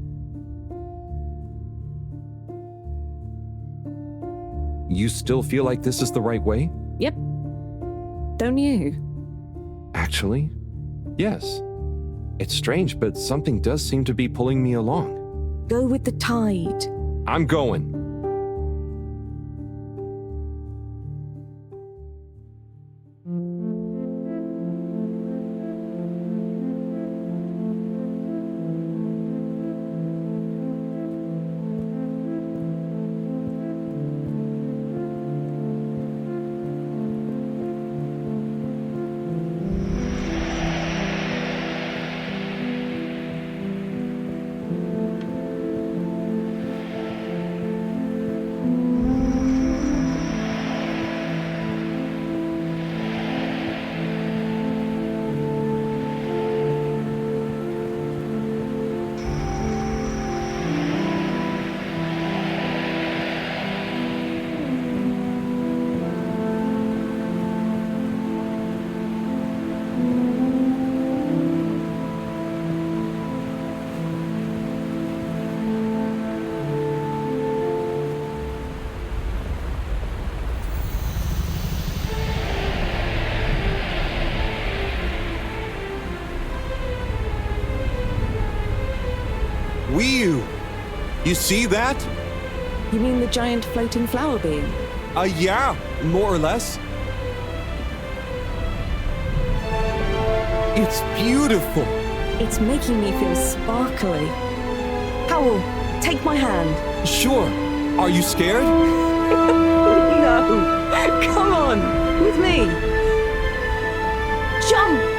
You still feel like this is the right way? Yep. Don't you? Actually, yes. It's strange, but something does seem to be pulling me along. Go with the tide. I'm going. Wiyu! You see that? You mean the giant floating flower beam? Yeah, more or less. It's beautiful. It's making me feel sparkly. Powell, take my hand. Sure. Are you scared? No! Come on! With me! Jump!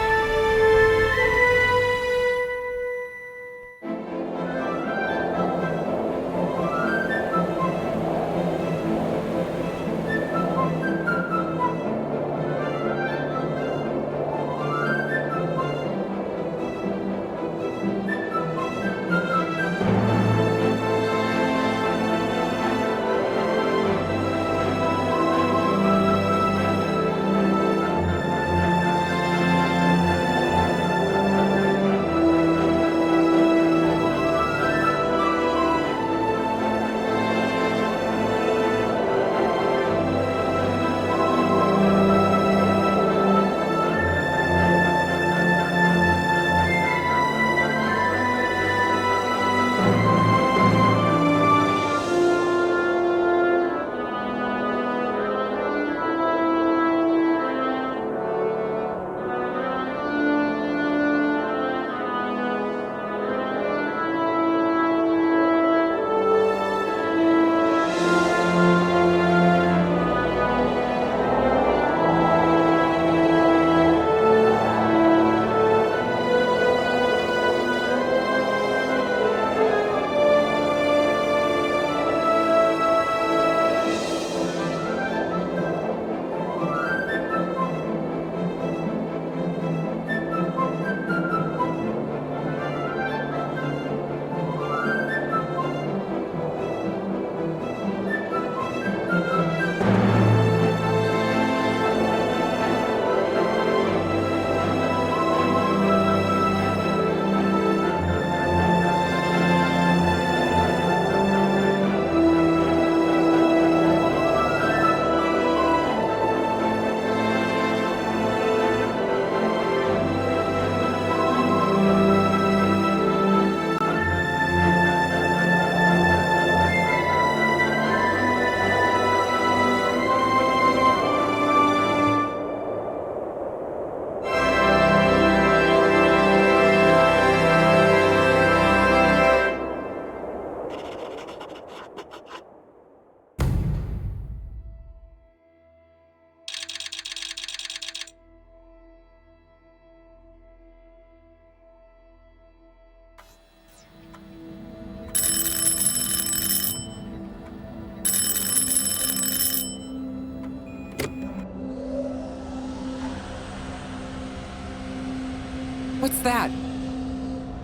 What's that?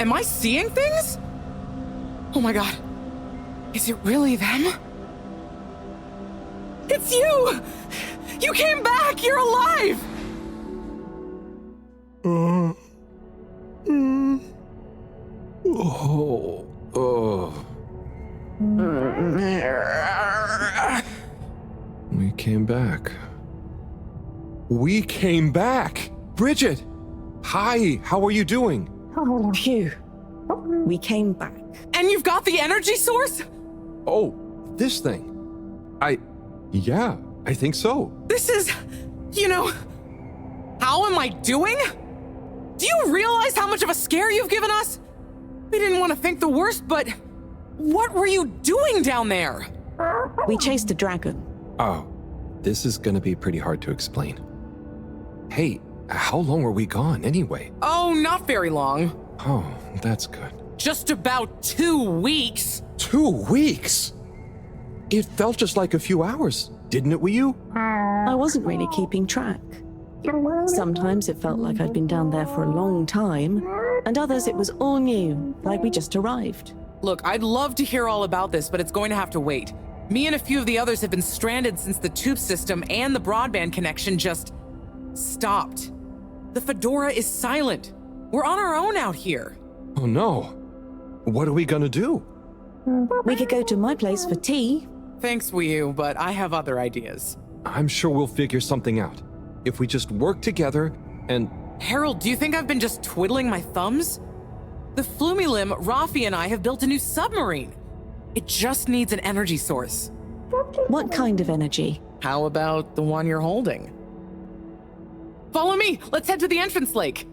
Am I seeing things? Oh my god. Is it really them? It's you! You came back! You're alive! Oh. We came back. We came back! Bridget! Hi, how are you doing? Phew. We came back. And you've got the energy source? Oh, this thing. Yeah, I think so. This is, how am I doing? Do you realize how much of a scare you've given us? We didn't want to think the worst, but what were you doing down there? We chased a dragon. Oh, this is gonna be pretty hard to explain. Hey, how long were we gone anyway? Oh, not very long. Oh, that's good. Just about 2 weeks. 2 weeks? It felt just like a few hours, didn't it, Wii? I wasn't really keeping track. Sometimes it felt like I'd been down there for a long time, and others it was all new, like we just arrived. Look, I'd love to hear all about this, but it's going to have to wait. Me and a few of the others have been stranded since the tube system and the broadband connection just stopped. The Fedora is silent. We're on our own out here. Oh no. What are we gonna do? We could go to my place for tea. Thanks, Wii U, but I have other ideas. I'm sure we'll figure something out. If we just work together and... Harold, do you think I've been just twiddling my thumbs? The Flumilim, Rafi, and I have built a new submarine. It just needs an energy source. What kind of energy? How about the one you're holding? Follow me! Let's head to the entrance lake!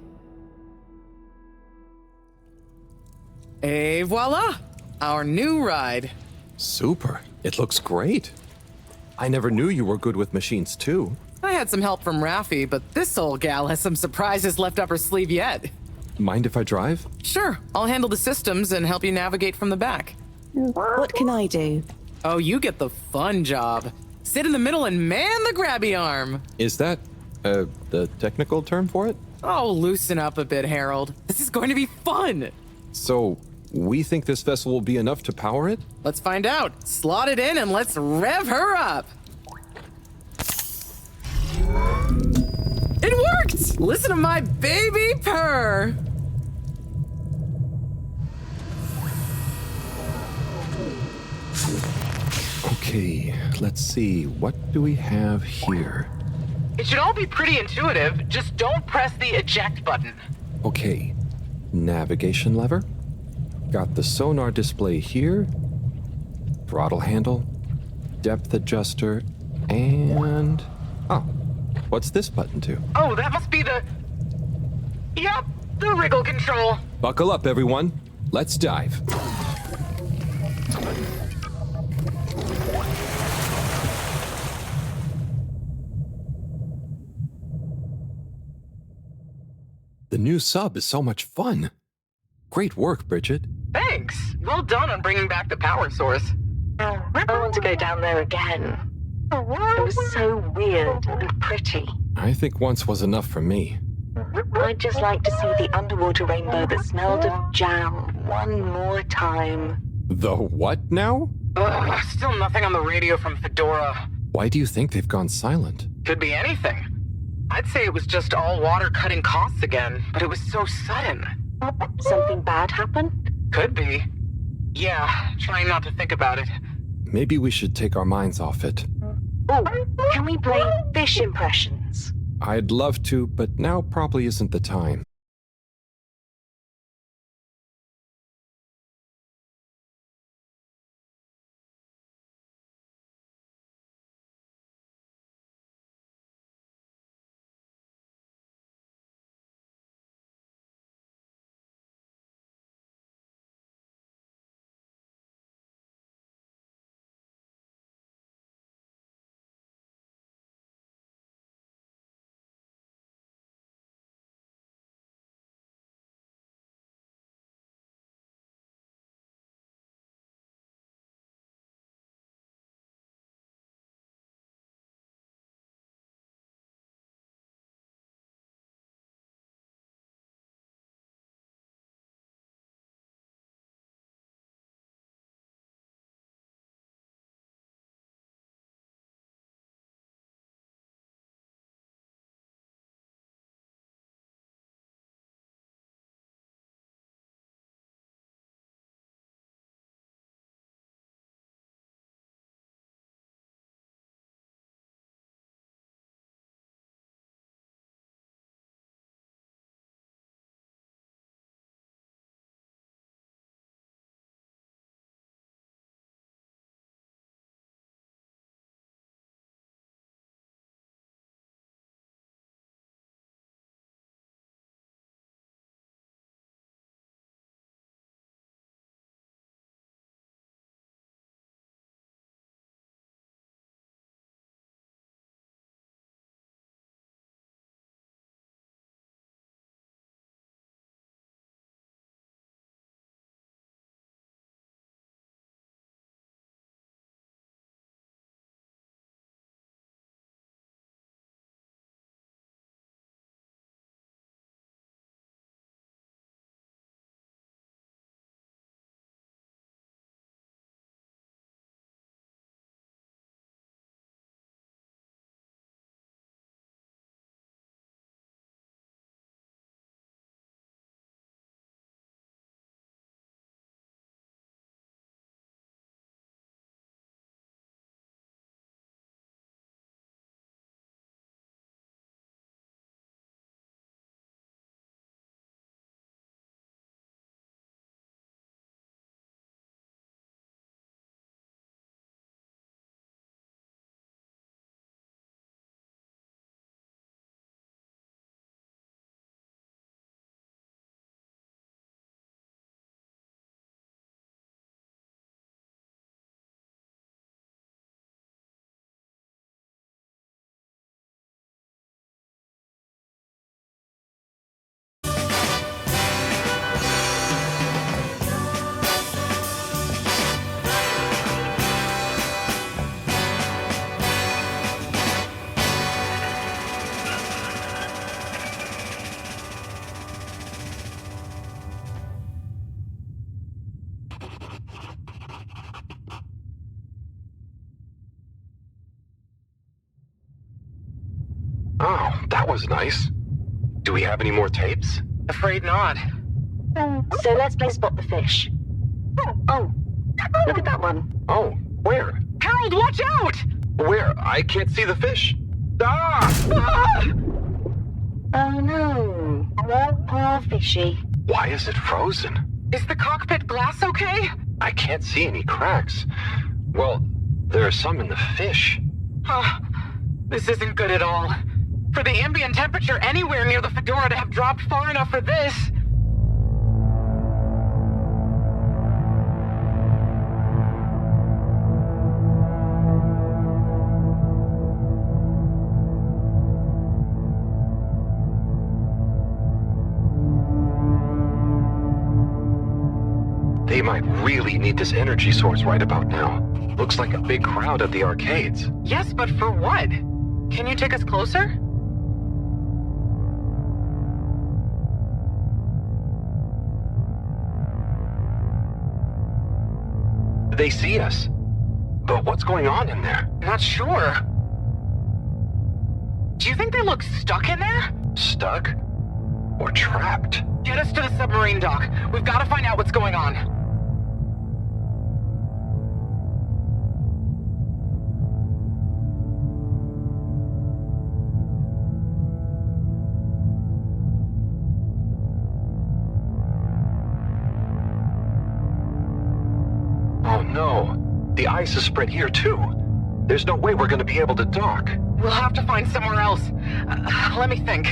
Et voila! Our new ride. Super. It looks great. I never knew you were good with machines, too. I had some help from Rafi, but this old gal has some surprises left up her sleeve yet. Mind if I drive? Sure, I'll handle the systems and help you navigate from the back. What can I do? Oh, you get the fun job. Sit in the middle and man the grabby arm. Is that, the technical term for it? Oh, loosen up a bit, Harold. This is going to be fun. So, we think this vessel will be enough to power it? Let's find out. Slot it in and let's rev her up. It worked! Listen to my baby purr. Okay, let's see. What do we have here? It should all be pretty intuitive. Just don't press the eject button. Okay, navigation lever. Got the sonar display here. Throttle handle. Depth adjuster. And... oh, what's this button to? Oh, that must be the... Yep, the wriggle control. Buckle up, everyone. Let's dive. The new sub is so much fun. Great work, Bridget. Thanks. Well done on bringing back the power source. I want to go down there again. It was so weird and pretty. I think once was enough for me. I'd just like to see the underwater rainbow that smelled of jam one more time. The what now? Still nothing on the radio from Fedora. Why do you think they've gone silent? Could be anything. I'd say it was just all water cutting costs again, but it was so sudden. Something bad happened? Could be. Yeah, trying not to think about it. Maybe we should take our minds off it. Oh, can we play fish impressions? I'd love to, but now probably isn't the time. was nice. Do we have any more tapes? Afraid not. So let's play Spot the Fish. Oh, look at that one. Oh, where? Harold, watch out! Where? I can't see the fish. Ah! Oh no. Poor fishy. Why is it frozen? Is the cockpit glass okay? I can't see any cracks. Well, there are some in the fish. This isn't good at all. For the ambient temperature anywhere near the Fedora to have dropped far enough for this. They might really need this energy source right about now. Looks like a big crowd at the arcades. Yes, but for what? Can you take us closer? They see us. But what's going on in there? Not sure. Do you think they look stuck in there? Stuck? Or trapped? Get us to the submarine dock. We've got to find out what's going on. Oh no. The ice is spread here too. There's no way we're gonna be able to dock. We'll have to find somewhere else. Let me think.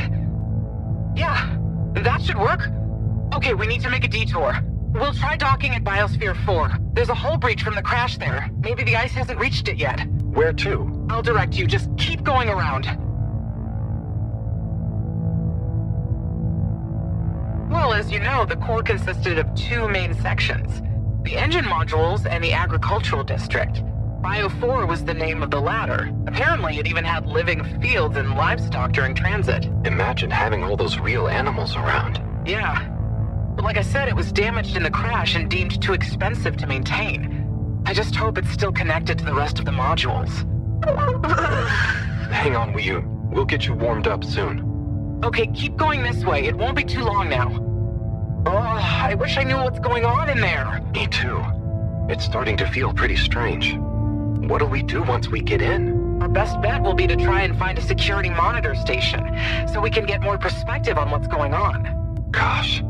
Yeah, that should work. Okay, we need to make a detour. We'll try docking at Biosphere 4. There's a hull breach from the crash there. Maybe the ice hasn't reached it yet. Where to? I'll direct you. Just keep going around. Well, as you know, the core consisted of two main sections. The engine modules and the agricultural district. Bio 4 was the name of the latter. Apparently, it even had living fields and livestock during transit. Imagine having all those real animals around. Yeah. But like I said, it was damaged in the crash and deemed too expensive to maintain. I just hope it's still connected to the rest of the modules. Hang on, we'll get you warmed up soon. Okay, keep going this way. It won't be too long now. Oh, I wish I knew what's going on in there. Me too. It's starting to feel pretty strange. What'll we do once we get in? Our best bet will be to try and find a security monitor station, so we can get more perspective on what's going on. Gosh,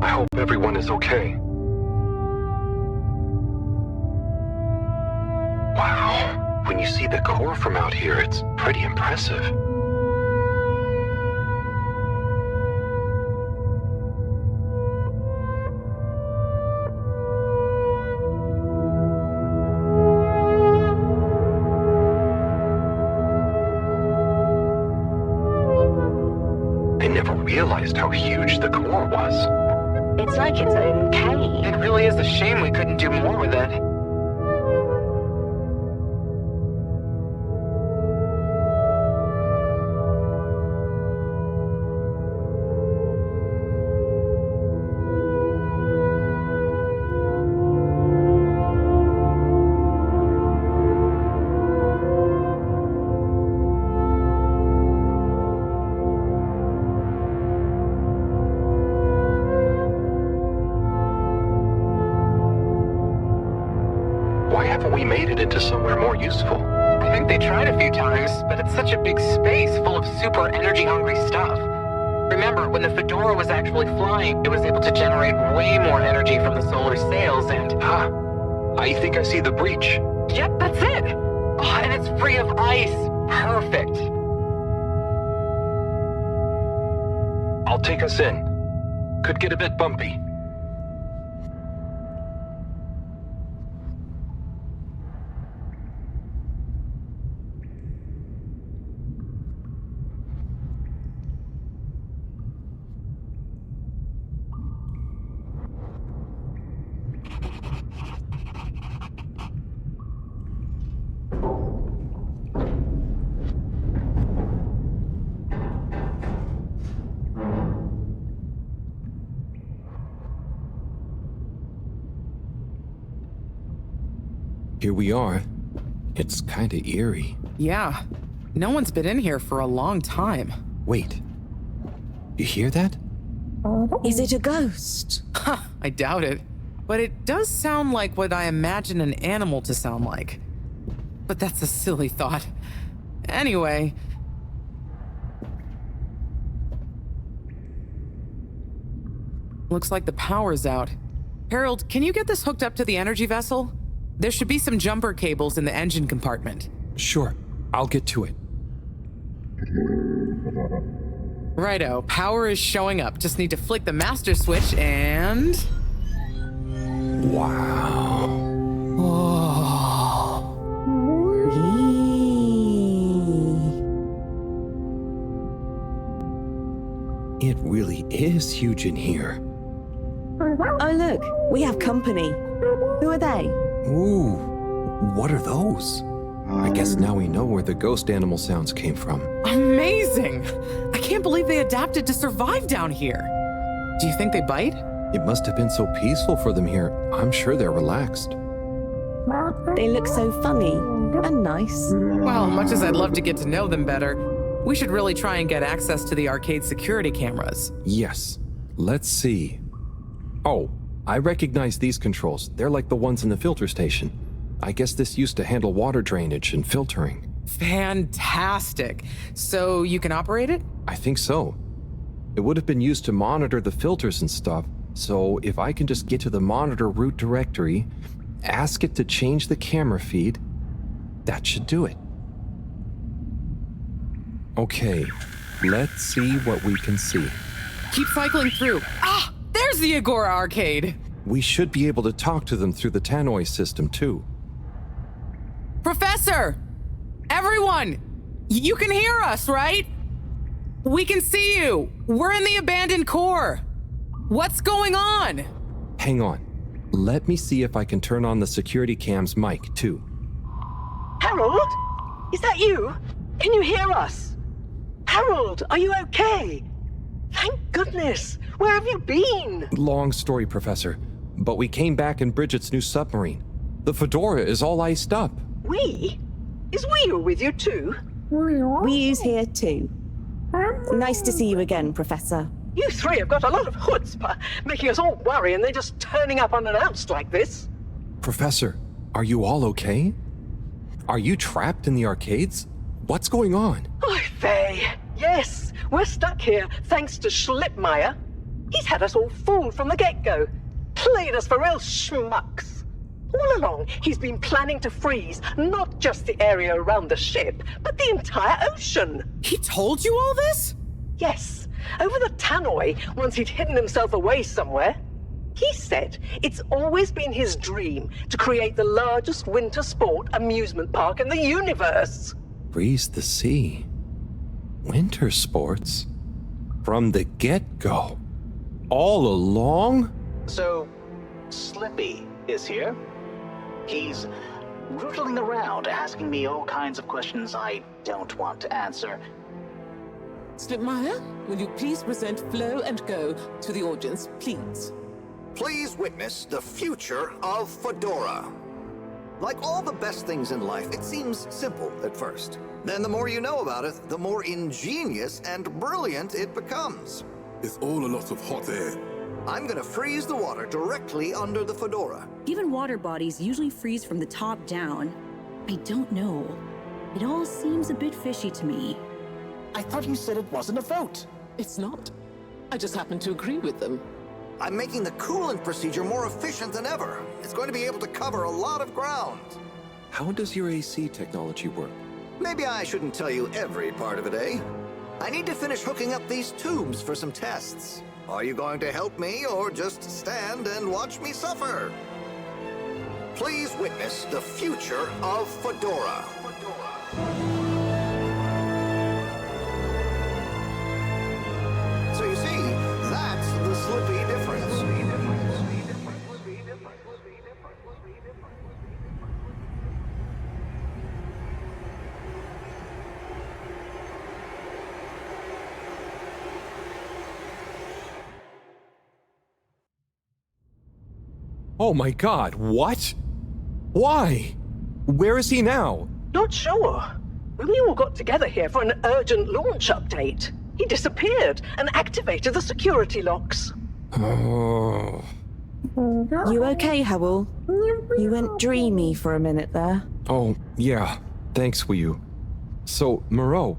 I hope everyone is okay. Wow, when you see the core from out here, it's pretty impressive. Realized how huge the core was. It's like its own cave. It really is a shame we couldn't do more with it. Why haven't we made it into somewhere more useful? I think they tried a few times, but it's such a big space full of super energy-hungry stuff. Remember, when the Fedora was actually flying, it was able to generate way more energy from the solar sails and... I think I see the breach. Yep, that's it! Oh, and it's free of ice. Perfect. I'll take us in. Could get a bit bumpy. Here we are. It's kinda eerie. Yeah. No one's been in here for a long time. Wait. You hear that? Is it a ghost? I doubt it. But it does sound like what I imagine an animal to sound like. But that's a silly thought. Anyway. Looks like the power's out. Harold, can you get this hooked up to the energy vessel? There should be some jumper cables in the engine compartment. Sure, I'll get to it. Righto, power is showing up. Just need to flick the master switch and... Wow. It really is huge in here. Oh, look, we have company. Who are they? Ooh, what are those? I guess now we know where the ghost animal sounds came from. Amazing! I can't believe they adapted to survive down here. Do you think they bite? It must have been so peaceful for them here. I'm sure they're relaxed. They look so funny and nice. Well, much as I'd love to get to know them better, we should really try and get access to the arcade security cameras. Yes. Let's see. Oh, I recognize these controls. They're like the ones in the filter station. I guess this used to handle water drainage and filtering. Fantastic. So you can operate it? I think so. It would have been used to monitor the filters and stuff, so if I can just get to the monitor root directory, ask it to change the camera feed, that should do it. Okay, let's see what we can see. Keep cycling through. Ah, there's the Agora arcade. We should be able to talk to them through the tannoy system too. Professor! Everyone! You can hear us, right? We can see you. We're in the abandoned core. What's going on? Hang on. Let me see if I can turn on the security cam's mic too. Harold? Is that you? Can you hear us? Harold, are you okay? Thank goodness. Where have you been? Long story, Professor, but we came back in Bridget's new submarine. The Fedora is all iced up. We? Is we with you too? We's here too. Nice to see you again, Professor. You three have got a lot of chutzpah, making us all worry and then just turning up unannounced like this. Professor, are you all okay? Are you trapped in the arcades? What's going on? Oh, Faye. Yes, we're stuck here thanks to Schlipmeyer. He's had us all fooled from the get-go. Played us for real schmucks. All along, he's been planning to freeze not just the area around the ship, but the entire ocean. He told you all this? Yes, over the tannoy, once he'd hidden himself away somewhere. He said it's always been his dream to create the largest winter sport amusement park in the universe. Freeze the sea. Winter sports? From the get-go? All along? So, Slippy is here. He's rootling around, asking me all kinds of questions I don't want to answer. Slipmeyer, will you please present Flow and Go to the audience, please? Please witness the future of Fedora. Like all the best things in life, it seems simple at first. Then the more you know about it, the more ingenious and brilliant it becomes. It's all a lot of hot air. I'm gonna freeze the water directly under the Fedora. Given water bodies usually freeze from the top down, I don't know. It all seems a bit fishy to me. I thought you said it wasn't a vote. It's not. I just happen to agree with them. I'm making the coolant procedure more efficient than ever. It's going to be able to cover a lot of ground. How does your AC technology work? Maybe I shouldn't tell you every part of it, eh? I need to finish hooking up these tubes for some tests. Are you going to help me or just stand and watch me suffer? Please witness the future of Fedora. So you see, that's the Slippy difference. Oh my god, what? Why? Where is he now? Not sure. We all got together here for an urgent launch update. He disappeared and activated the security locks. Oh. You okay, Howell? You went dreamy for a minute there. Oh, yeah. Thanks, Wiyu. So, Moreau,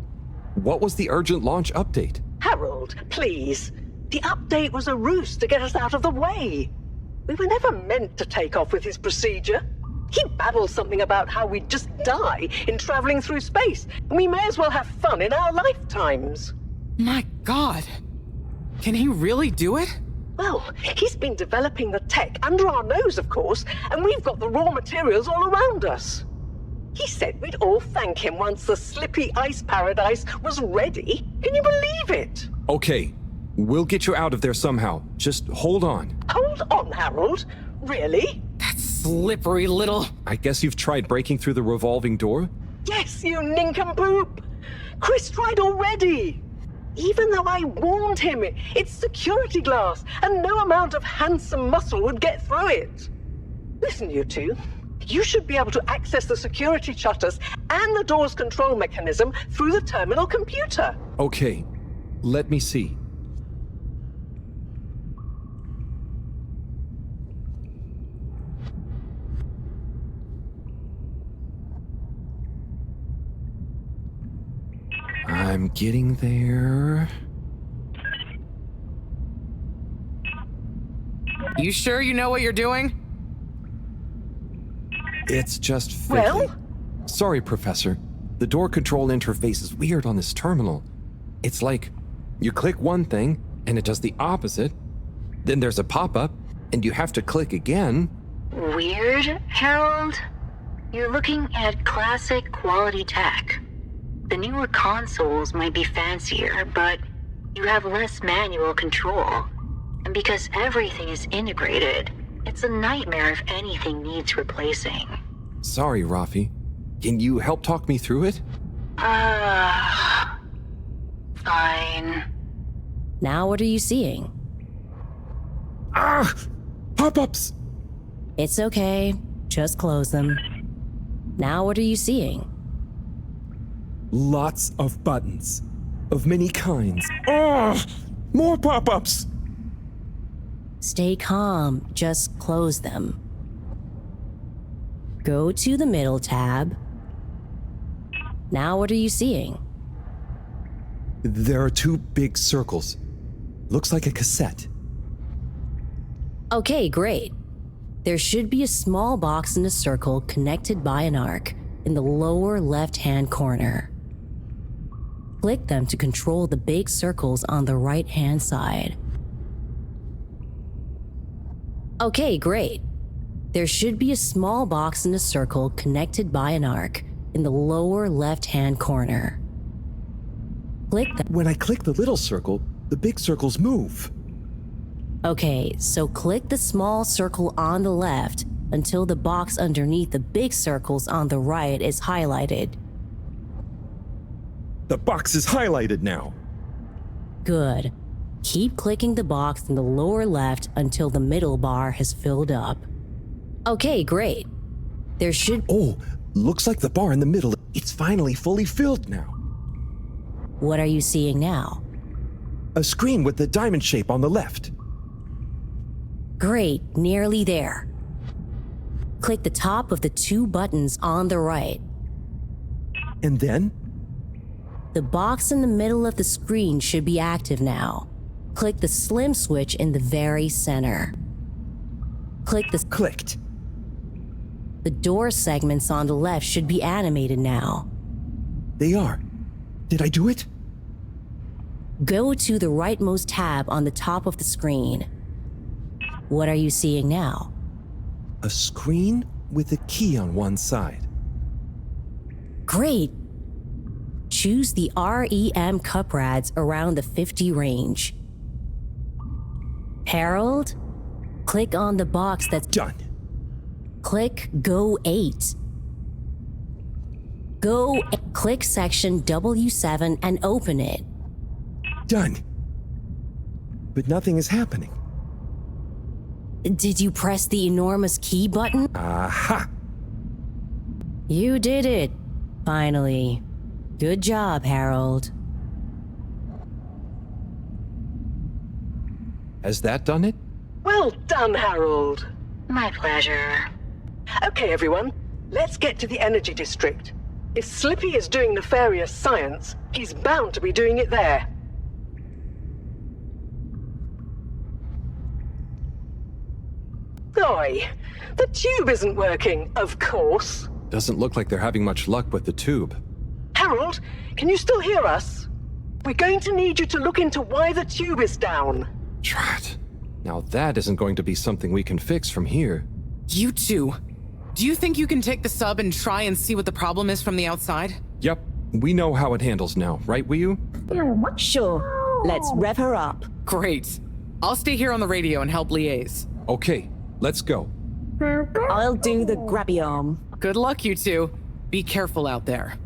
what was the urgent launch update? Harold, please. The update was a ruse to get us out of the way. We were never meant to take off with his procedure. He babbles something about how we'd just die in traveling through space, and we may as well have fun in our lifetimes. My God. Can he really do it? Well, he's been developing the tech under our nose, of course, and we've got the raw materials all around us. He said we'd all thank him once the slippy ice paradise was ready. Can you believe it? Okay, we'll get you out of there somehow. Just hold on. Hold on, Harold. Really? That slippery little... I guess you've tried breaking through the revolving door? Yes, you nincompoop! Chris tried already! Even though I warned him, it's security glass, and no amount of handsome muscle would get through it. Listen, you two. You should be able to access the security shutters and the door's control mechanism through the terminal computer. Okay, let me see. I'm getting there. You sure you know what you're doing? It's just fiddly. Well? Sorry, Professor. The door control interface is weird on this terminal. It's like you click one thing and it does the opposite. Then there's a pop-up and you have to click again. Weird, Harold? You're looking at classic quality tech. The newer consoles might be fancier, but you have less manual control. And because everything is integrated, it's a nightmare if anything needs replacing. Sorry, Rafi. Can you help talk me through it? Fine. Now what are you seeing? Ah! Pop-ups! It's okay. Just close them. Now what are you seeing? Lots of buttons. Of many kinds. Ah! More pop-ups! Stay calm. Just close them. Go to the middle tab. Now what are you seeing? There are two big circles. Looks like a cassette. Okay, great. There should be a small box in a circle connected by an arc in the lower left-hand corner. Click them to control the big circles on the right-hand side. Okay, great. There should be a small box in a circle connected by an arc in the lower left-hand corner. Click them. When I click the little circle, the big circles move. Okay, so click the small circle on the left until the box underneath the big circles on the right is highlighted. The box is highlighted now. Good. Keep clicking the box in the lower left until the middle bar has filled up. Okay, great. There should... Oh, looks like the bar in the middle. It's finally fully filled now. What are you seeing now? A screen with the diamond shape on the left. Great, nearly there. Click the top of the two buttons on the right. And then? The box in the middle of the screen should be active now. Click the slim switch in the very center. Click the... Clicked. The door segments on the left should be animated now. They are. Did I do it? Go to the rightmost tab on the top of the screen. What are you seeing now? A screen with a key on one side. Great. Choose the REM cup rads around the 50 range. Harold, click on the box that's done. Click Go 8. Click section W7 and open it. Done. But nothing is happening. Did you press the enormous key button? Aha! You did it. Finally. Good job, Harold. Has that done it? Well done, Harold. My pleasure. Okay, everyone, let's get to the energy district. If Slippy is doing nefarious science, he's bound to be doing it there. Oi, the tube isn't working, of course. Doesn't look like they're having much luck with the tube. Harold, can you still hear us? We're going to need you to look into why the tube is down. Drat. Now that isn't going to be something we can fix from here. You two, do you think you can take the sub and try and see what the problem is from the outside? Yep, we know how it handles now, right, Wiyu? Sure. Let's rev her up. Great. I'll stay here on the radio and help liaise. Okay, let's go. I'll do the grabby arm. Good luck, you two. Be careful out there.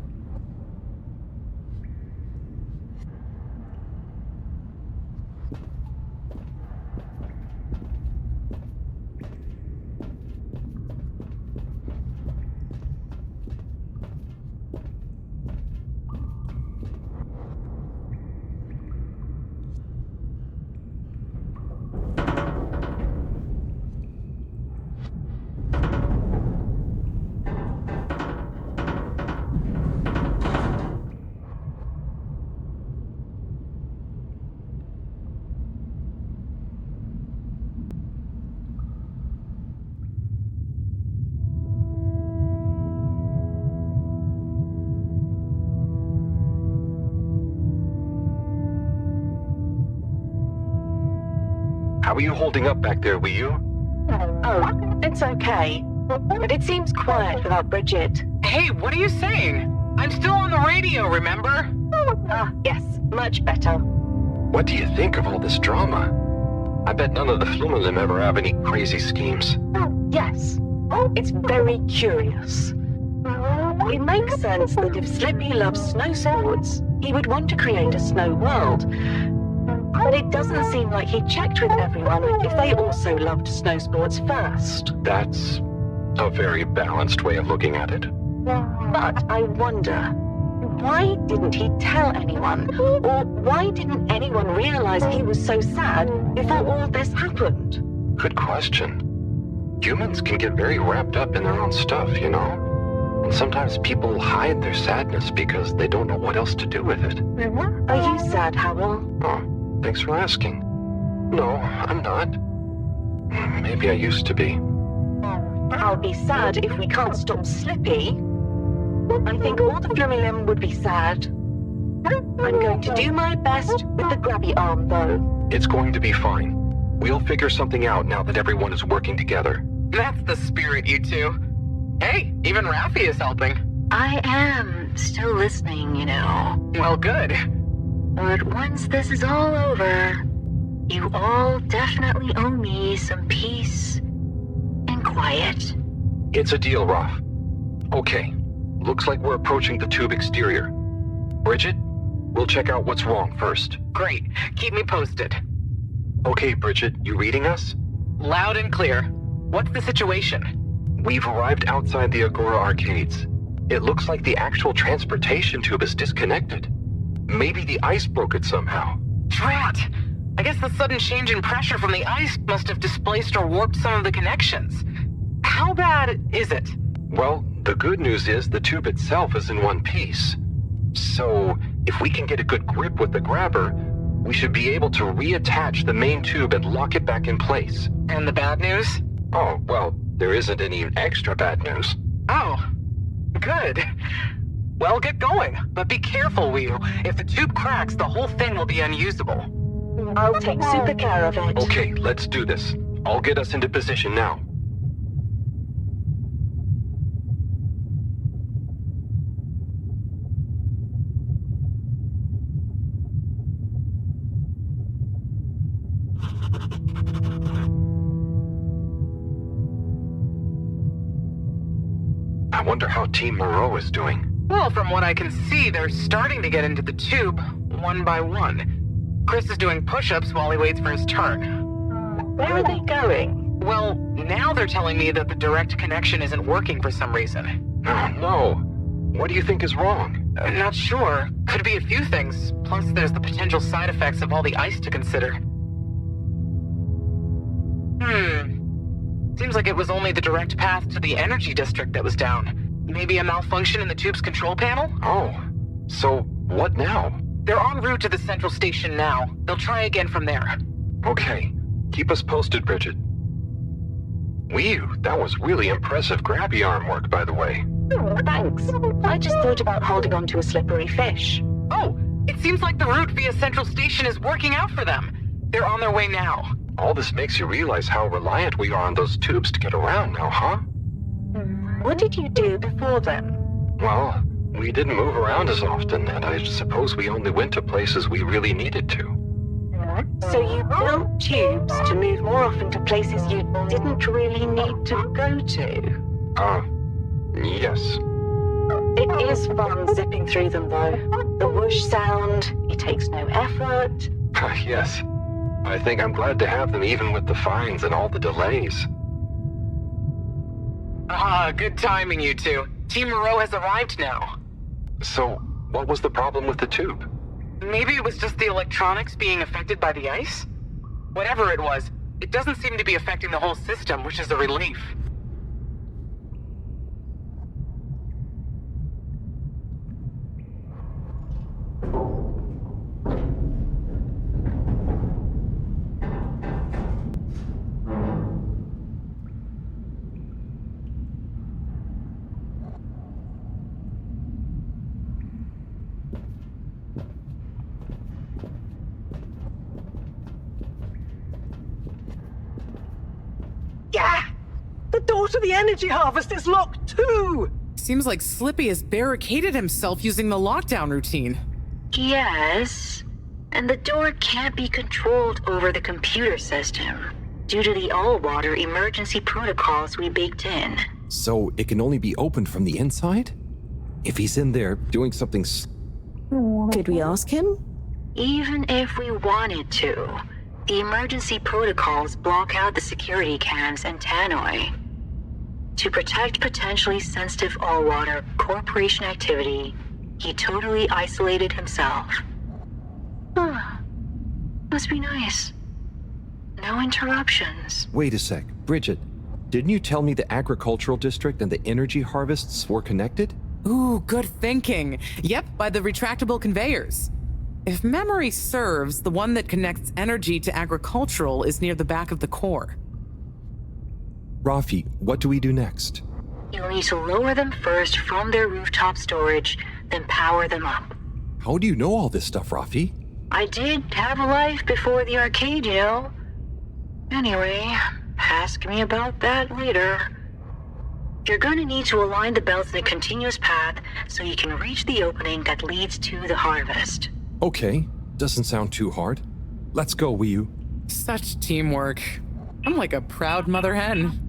How are you holding up back there, Wiyu? Oh, it's okay. But it seems quiet without Bridget. Hey, what are you saying? I'm still on the radio, remember? Ah, yes, much better. What do you think of all this drama? I bet none of the Flumalim ever have any crazy schemes. Yes, it's very curious. It makes sense that if Slippy loves snow sports, he would want to create a snow world. But it doesn't seem like he checked with everyone if they also loved snow sports first. That's a very balanced way of looking at it. But I wonder, why didn't he tell anyone? Or why didn't anyone realize he was so sad before all this happened? Good question. Humans can get very wrapped up in their own stuff, you know? And sometimes people hide their sadness because they don't know what else to do with it. Are you sad, Howell? Oh, thanks for asking. No, I'm not. Maybe I used to be. I'll be sad if we can't stop Slippy. I think all the Flumilim would be sad. I'm going to do my best with the grabby arm, though. It's going to be fine. We'll figure something out now that everyone is working together. That's the spirit, you two. Hey, even Raffi is helping. I am still listening, you know. Well, good. But once this is all over, you all definitely owe me some peace and quiet. It's a deal, Raph. Okay, looks like we're approaching the tube exterior. Bridget, we'll check out what's wrong first. Great. Keep me posted. Okay, Bridget, you reading us? Loud and clear. What's the situation? We've arrived outside the Agora arcades. It looks like the actual transportation tube is disconnected. Maybe the ice broke it somehow. Drat! I guess the sudden change in pressure from the ice must have displaced or warped some of the connections. How bad is it? Well, the good news is the tube itself is in one piece. So, if we can get a good grip with the grabber, we should be able to reattach the main tube and lock it back in place. And the bad news? Oh, well, there isn't any extra bad news. Oh, good. Well, get going, but be careful, Wiyu. If the tube cracks, the whole thing will be unusable. I'll take super care of it. Okay, let's do this. I'll get us into position now. I wonder how Team Moreau is doing. Well, from what I can see, they're starting to get into the tube, one by one. Chris is doing push-ups while he waits for his turn. Where are they going? Well, now they're telling me that the direct connection isn't working for some reason. Oh, no. What do you think is wrong? I'm not sure. Could be a few things. Plus, there's the potential side effects of all the ice to consider. Seems like it was only the direct path to the energy district that was down. Maybe a malfunction in the tube's control panel? Oh, so what now? They're en route to the central station now. They'll try again from there. Okay, keep us posted, Bridget. Whew, that was really impressive grabby arm work, by the way. Oh, thanks. I just thought about holding on to a slippery fish. Oh, it seems like the route via central station is working out for them. They're on their way now. All this makes you realize how reliant we are on those tubes to get around now, huh? What did you do before then? Well, we didn't move around as often, and I suppose we only went to places we really needed to. So you built tubes to move more often to places you didn't really need to go to? Yes. It is fun zipping through them, though. The whoosh sound, it takes no effort. Yes. I think I'm glad to have them even with the fines and all the delays. Good timing, you two. Team Moreau has arrived now. So, what was the problem with the tube? Maybe it was just the electronics being affected by the ice? Whatever it was, it doesn't seem to be affecting the whole system, which is a relief. Yeah! The door to the energy harvest is locked too! Seems like Slippy has barricaded himself using the lockdown routine. Yes, and the door can't be controlled over the computer system due to the all-water emergency protocols we baked in. So it can only be opened from the inside? If he's in there doing something Could we ask him? Even if we wanted to, the emergency protocols block out the security cams and tannoy. To protect potentially sensitive all-water corporation activity, he totally isolated himself. Must be nice. No interruptions. Wait a sec. Bridget, didn't you tell me the agricultural district and the energy harvests were connected? Ooh, good thinking. Yep, by the retractable conveyors. If memory serves, the one that connects energy to agricultural is near the back of the core. Rafi, what do we do next? You'll need to lower them first from their rooftop storage, then power them up. How do you know all this stuff, Rafi? I did have a life before the arcade, you know. Anyway, ask me about that later. You're gonna need to align the belts in a continuous path so you can reach the opening that leads to the harvest. Okay, doesn't sound too hard. Let's go, Wii-U. Such teamwork. I'm like a proud mother hen.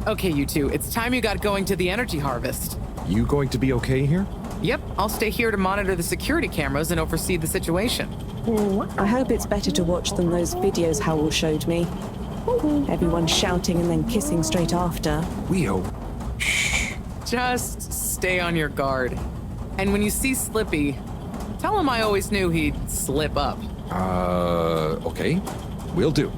Okay, you two, it's time you got going to the energy harvest. You going to be okay here? Yep, I'll stay here to monitor the security cameras and oversee the situation. I hope it's better to watch than those videos Howell showed me. Everyone shouting and then kissing straight after. We hope. Just stay on your guard. And when you see Slippy, tell him I always knew he'd slip up. Okay. Will do.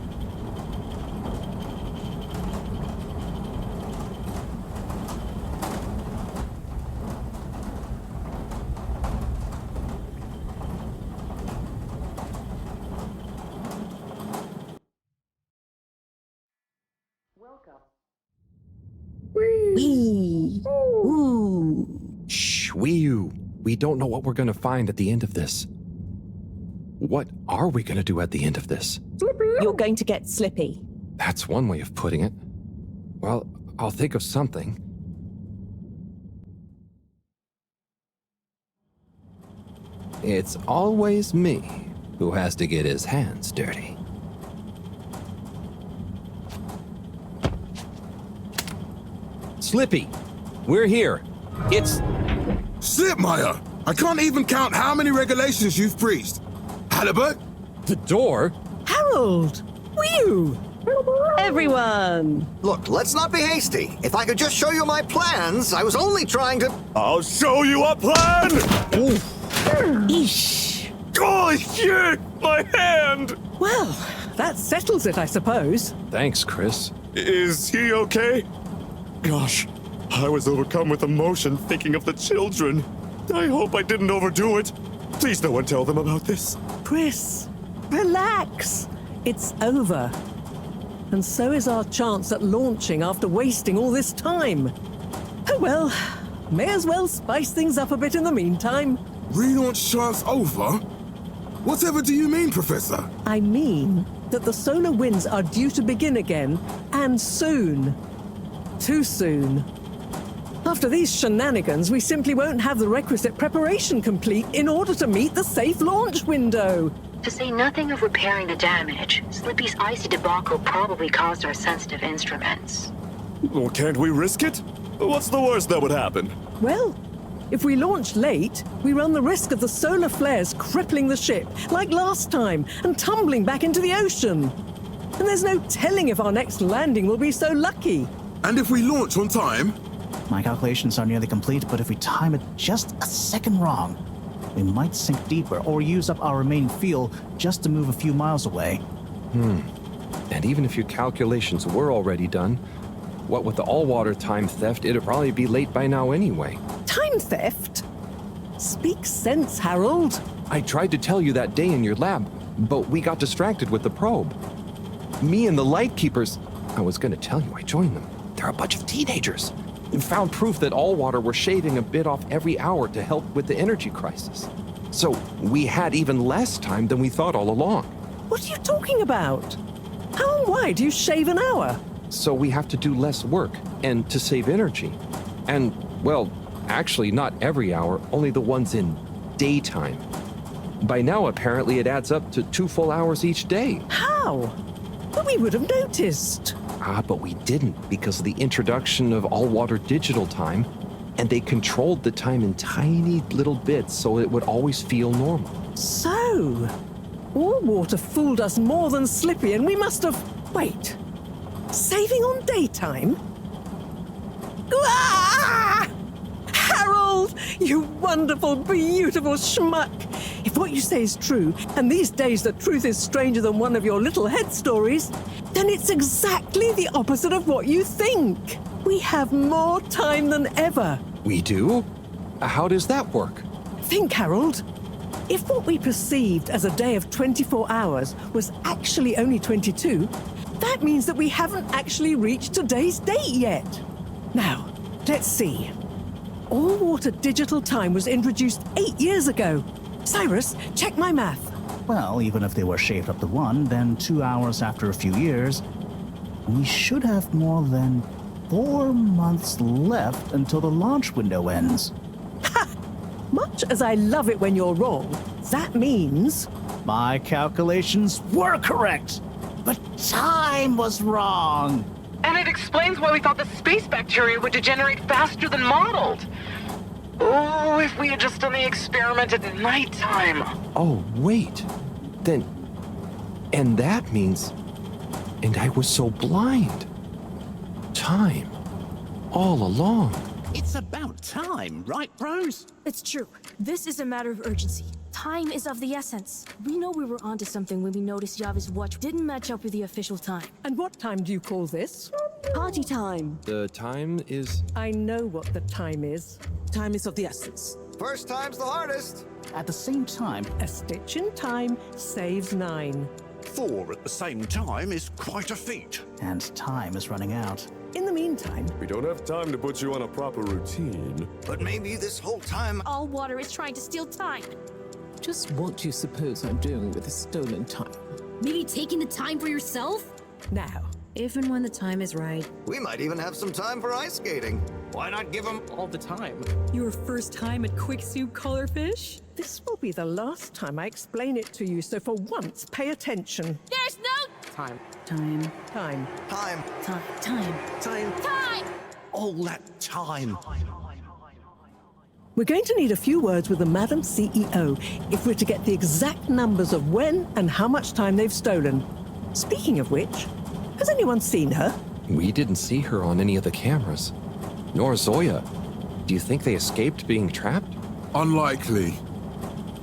Shh, Wii-U. We don't know what we're gonna find at the end of this. What are we gonna do at the end of this? You're going to get Slippy. That's one way of putting it. Well, I'll think of something. It's always me who has to get his hands dirty. Slippy, we're here. It's... Slipmeyer! I can't even count how many regulations you've breached. Halibut? The door? Harold! Whew! Everyone! Look, let's not be hasty. If I could just show you my plans, I was only trying to... I'll show you a plan! Eesh! Oh, shit! My hand! Well, that settles it, I suppose. Thanks, Chris. Is he okay? Gosh, I was overcome with emotion thinking of the children. I hope I didn't overdo it. Please no one tell them about this. Chris, relax. It's over. And so is our chance at launching after wasting all this time. Oh well, may as well spice things up a bit in the meantime. Relaunch chance over? Whatever do you mean, Professor? I mean that the solar winds are due to begin again, and soon. Too soon. After these shenanigans, we simply won't have the requisite preparation complete in order to meet the safe launch window. To say nothing of repairing the damage, Slippy's icy debacle probably caused our sensitive instruments. Well, can't we risk it? What's the worst that would happen? Well, if we launch late, we run the risk of the solar flares crippling the ship, like last time, and tumbling back into the ocean. And there's no telling if our next landing will be so lucky. And if we launch on time? My calculations are nearly complete, but if we time it just a second wrong, we might sink deeper or use up our remaining fuel just to move a few miles away. And even if your calculations were already done, what with the all-water time theft, it'd probably be late by now anyway. Time theft? Speak sense, Harold. I tried to tell you that day in your lab, but we got distracted with the probe. Me and the Lightkeepers, I was gonna tell you I joined them. They're a bunch of teenagers. And found proof that all water were shaving a bit off every hour to help with the energy crisis. So we had even less time than we thought all along. What are you talking about? How and why do you shave an hour? So we have to do less work, and to save energy. And, well, actually not every hour, only the ones in daytime. By now, apparently, it adds up to 2 full hours each day. How? But we would have noticed. But we didn't because of the introduction of all-water digital time, and they controlled the time in tiny little bits so it would always feel normal. So, all water fooled us more than Slippy, and we must have... Wait. Saving on daytime? Ah! Harold, you wonderful, beautiful schmuck! If what you say is true, and these days the truth is stranger than one of your little head stories, then it's exactly the opposite of what you think. We have more time than ever. We do? How does that work? Think, Harold. If what we perceived as a day of 24 hours was actually only 22, that means that we haven't actually reached today's date yet. Now, let's see. All-water digital time was introduced 8 years ago. Cyrus, check my math. Well, even if they were shaved up to 1, then 2 hours after a few years, we should have more than 4 months left until the launch window ends. Ha! Much as I love it when you're wrong, that means... My calculations were correct, but time was wrong. And it explains why we thought the space bacteria would degenerate faster than modeled. Oh, if we had just done the experiment at nighttime. Oh, wait. Then... And that means... And I was so blind. Time. All along. It's about time, right, bros? It's true. This is a matter of urgency. Time is of the essence. We know we were onto something when we noticed Yava's watch didn't match up with the official time. And what time do you call this? Party time. The time is... I know what the time is. Time is of the essence. First time's the hardest. At the same time, A stitch in time saves 9. 4 at the same time is quite a feat. and time is running out. In the meantime, We don't have time to put you on a proper routine. But maybe this whole time... All water is trying to steal time. Just what do you suppose I'm doing with the stolen time? Maybe taking the time for yourself? now, If and when the time is right. We might even have some time for ice skating. Why not give them All the time. Your first time at Quick Soup Colorfish? this will be the last time I explain it to you, so for once, pay attention. There's no Time. Time. Time. Time. Time. Time. Time. time! all that time? We're going to need a few words with the Madam CEO if we're to get the exact numbers of when and how much time they've stolen. Speaking of which, has anyone seen her? We didn't see her on any of the cameras. Nor Zoya. Do you think they escaped being trapped? Unlikely.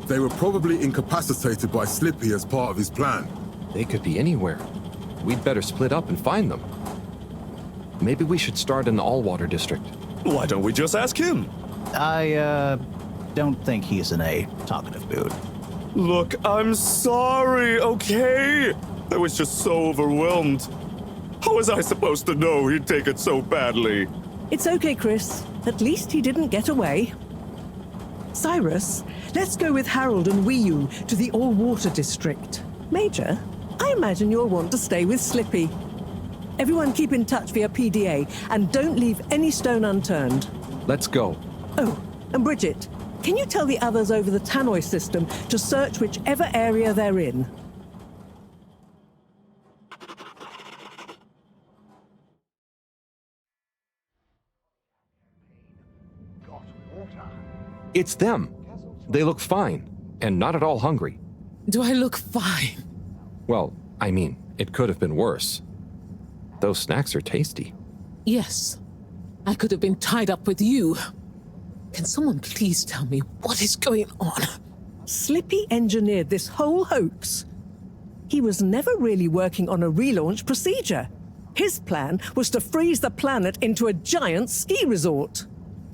They were probably incapacitated by Slippy as part of his plan. They could be anywhere. We'd better split up and find them. Maybe we should start in the Allwater district. Why don't we just ask him? I don't think he's in a talkative mood. Look, I'm sorry, okay? I was just so overwhelmed. How was I supposed to know he'd take it so badly? It's okay, Chris. At least he didn't get away. Cyrus, let's go with Harold and Wiyu to the All-Water District. Major, I imagine you'll want to stay with Slippy. Everyone keep in touch via PDA and don't leave any stone unturned. Let's go. Oh, and Bridget, can you tell the others over the Tannoy system to search whichever area they're in? It's them. They look fine, and not at all hungry. Do I look fine? Well, I mean, it could have been worse. Those snacks are tasty. Yes. I could have been tied up with you. Can someone please tell me what is going on? Slippy engineered this whole hoax. He was never really working on a relaunch procedure. His plan was to freeze the planet into a giant ski resort.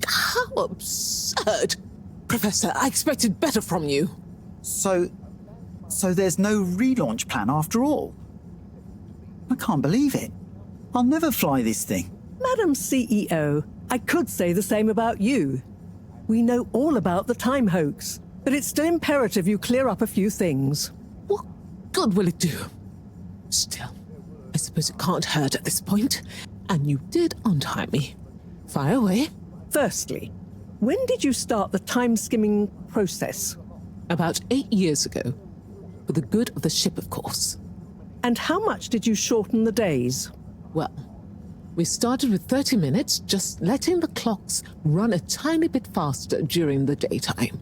How absurd! Professor, I expected better from you. So there's no relaunch plan after all? I can't believe it. I'll never fly this thing. Madam CEO, I could say the same about you. We know all about the time hoax, but it's still imperative you clear up a few things. What good will it do? Still, I suppose it can't hurt at this point. And you did untie me. Fire away. Firstly, when did you start the time-skimming process? About 8 years ago. For the good of the ship, of course. And how much did you shorten the days? Well, we started with 30 minutes, just letting the clocks run a tiny bit faster during the daytime.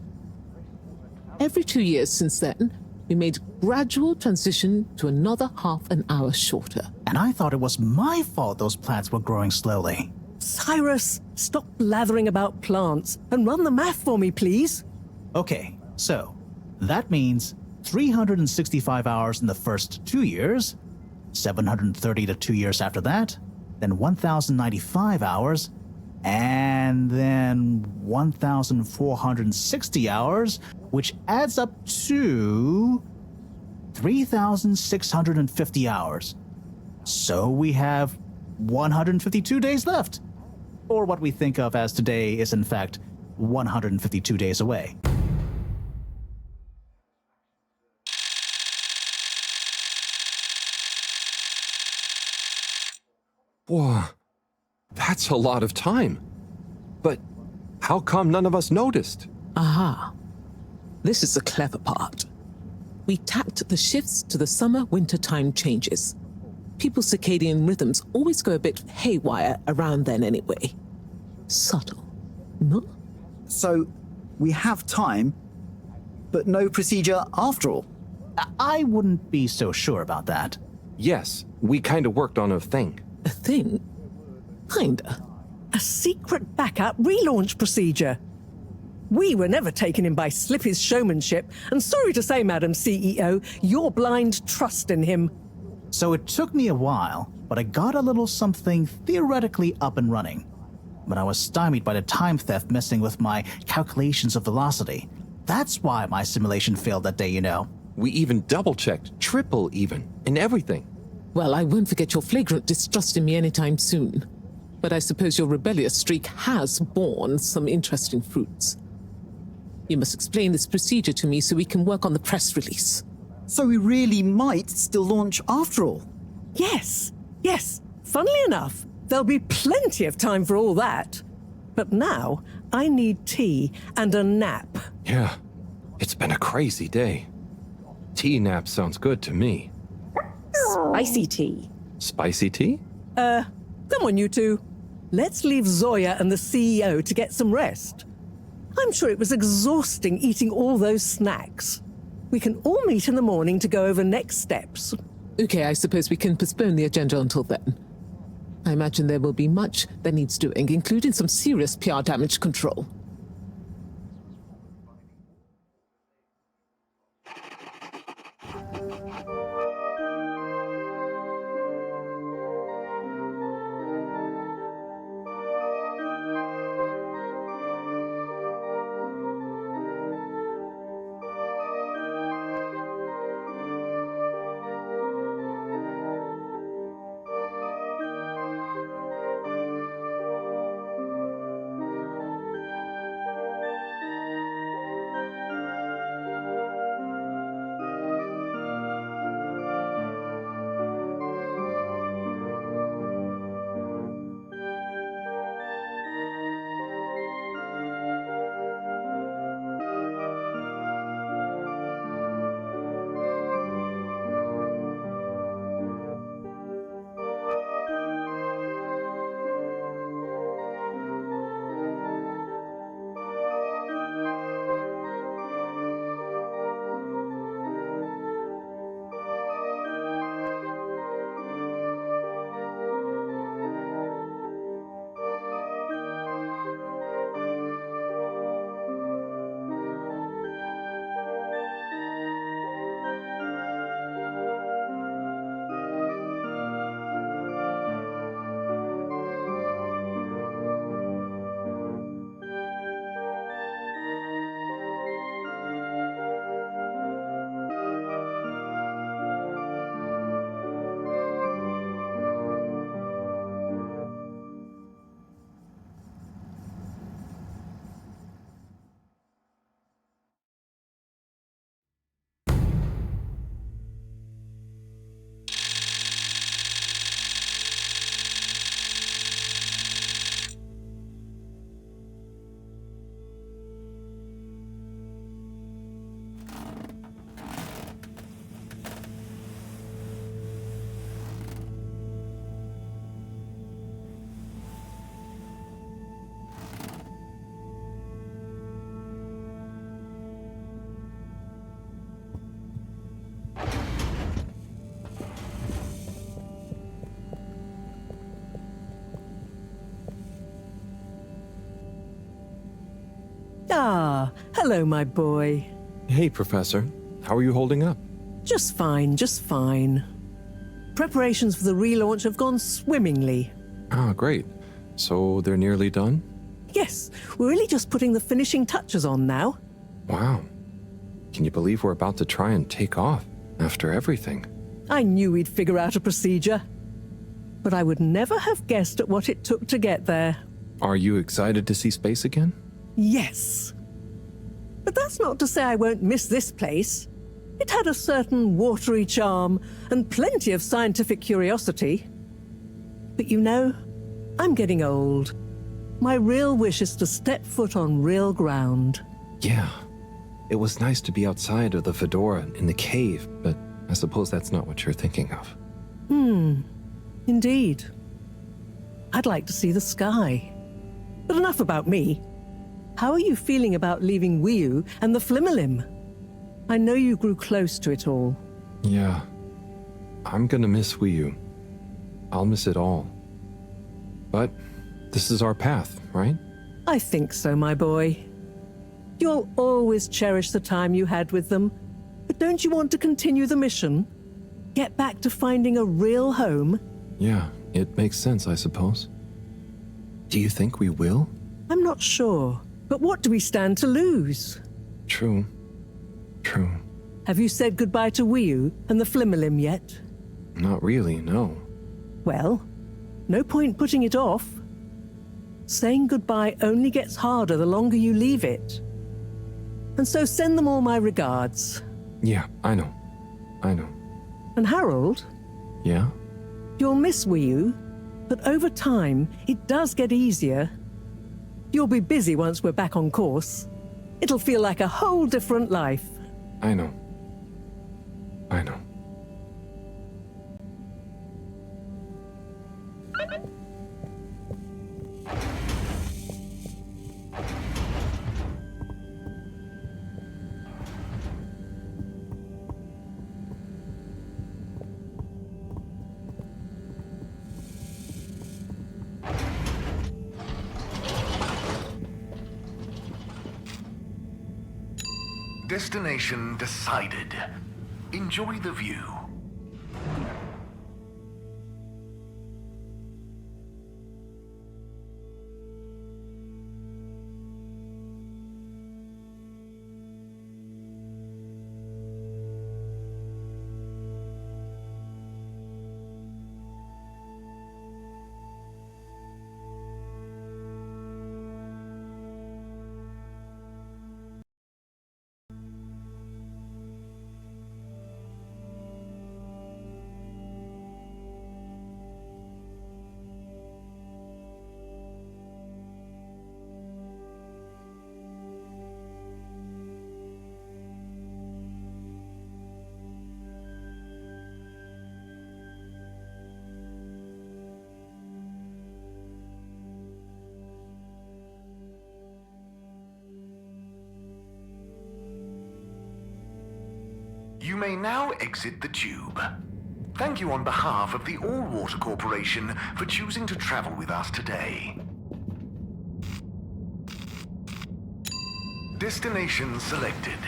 Every 2 years since then, we made gradual transition to another half an hour shorter. And I thought it was my fault those plants were growing slowly. Cyrus, stop blathering about plants and run the math for me, please. Okay, so that means 365 hours in the first 2 years, 730 to 2 years after that, then 1,095 hours, and then 1,460 hours, which adds up to 3,650 hours. So we have 152 days left. Or what we think of as today is in fact 152 days away. Whoa, that's a lot of time. But how come none of us noticed? Aha. This is the clever part. We tacked the shifts to the summer-winter time changes. People's circadian rhythms always go a bit haywire around then anyway. Subtle, no? So, we have time, but no procedure after all. I wouldn't be so sure about that. Yes, we kind of worked on a thing. A thing? Kinda. A secret backup relaunch procedure. We were never taken in by Slippy's showmanship, and sorry to say, Madam CEO, your blind trust in him. So it took me a while, but I got a little something theoretically up and running. But I was stymied by the time theft messing with my calculations of velocity. That's why my simulation failed that day, you know. We even double-checked, triple even, in everything. Well, I won't forget your flagrant distrust in me anytime soon. But I suppose your rebellious streak has borne some interesting fruits. You must explain this procedure to me so we can work on the press release. So we really might still launch after all? Yes. Funnily enough, there'll be plenty of time for all that. But now, I need tea and a nap. Yeah, it's been a crazy day. Tea nap sounds good to me. Spicy tea. Spicy tea? Come on, you two. Let's leave Zoya and the CEO to get some rest. I'm sure it was exhausting eating all those snacks. We can all meet in the morning to go over next steps. Okay, I suppose we can postpone the agenda until then. I imagine there will be much that needs doing, including some serious PR damage control. Ah, hello, my boy. Hey, Professor. How are you holding up? Just fine, just fine. Preparations for the relaunch have gone swimmingly. Ah, great. So they're nearly done? Yes, we're really just putting the finishing touches on now. Wow. Can you believe we're about to try and take off after everything? I knew we'd figure out a procedure. But I would never have guessed at what it took to get there. Are you excited to see space again? Yes. But that's not to say I won't miss this place. It had a certain watery charm and plenty of scientific curiosity. But you know, I'm getting old. My real wish is to step foot on real ground. Yeah. It was nice to be outside of the fedora in the cave, but I suppose that's not what you're thinking of. Indeed. I'd like to see the sky. But enough about me. How are you feeling about leaving Wiu and the Flimmerlim? I know you grew close to it all. Yeah. I'm gonna miss Wiu. I'll miss it all. But this is our path, right? I think so, my boy. You'll always cherish the time you had with them. But don't you want to continue the mission? Get back to finding a real home? Yeah, it makes sense, I suppose. Do you think we will? I'm not sure. But what do we stand to lose? True. True. Have you said goodbye to Wiu and the Flimmerlim yet? Not really, no. Well, no point putting it off. Saying goodbye only gets harder the longer you leave it. And so send them all my regards. Yeah, I know. I know. And Harold? Yeah? You'll miss Wiu, but over time, it does get easier. You'll be busy once we're back on course. It'll feel like a whole different life. I know. I know. Destination decided. Enjoy the view. You may now exit the tube. Thank you on behalf of the All Water Corporation for choosing to travel with us today. Destination selected.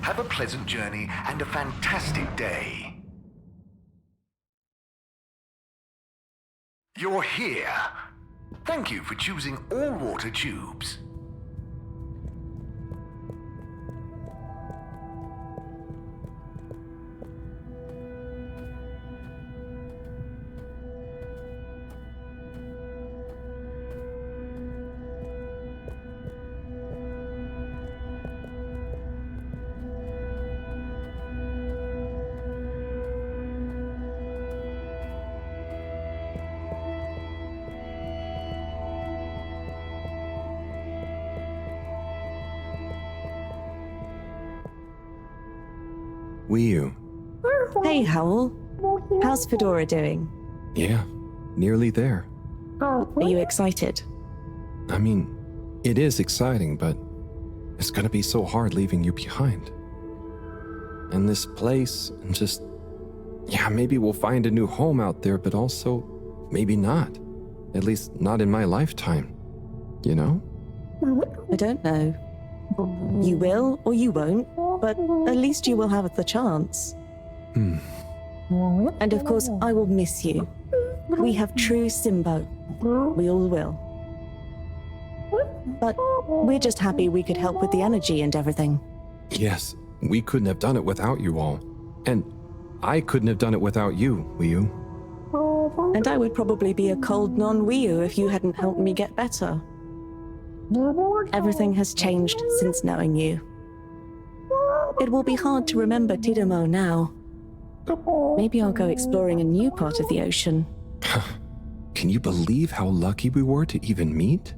Have a pleasant journey and a fantastic day. You're here. Thank you for choosing All Water Tubes. Wii. Hey, Howell. How's Fedora doing? Yeah, nearly there. Are you excited? I mean, it is exciting, but it's gonna be so hard leaving you behind. And this place, and just, yeah, maybe we'll find a new home out there, but also maybe not. At least not in my lifetime. You know? I don't know. You will or you won't, but at least you will have the chance. And of course, I will miss you. We have true Simbo. We all will. But we're just happy we could help with the energy and everything. Yes, we couldn't have done it without you all. And I couldn't have done it without you, Wii. And I would probably be a cold non-Wii if you hadn't helped me get better. Everything has changed since knowing you. It will be hard to remember Tidomo now. Maybe I'll go exploring a new part of the ocean. Can you believe how lucky we were to even meet?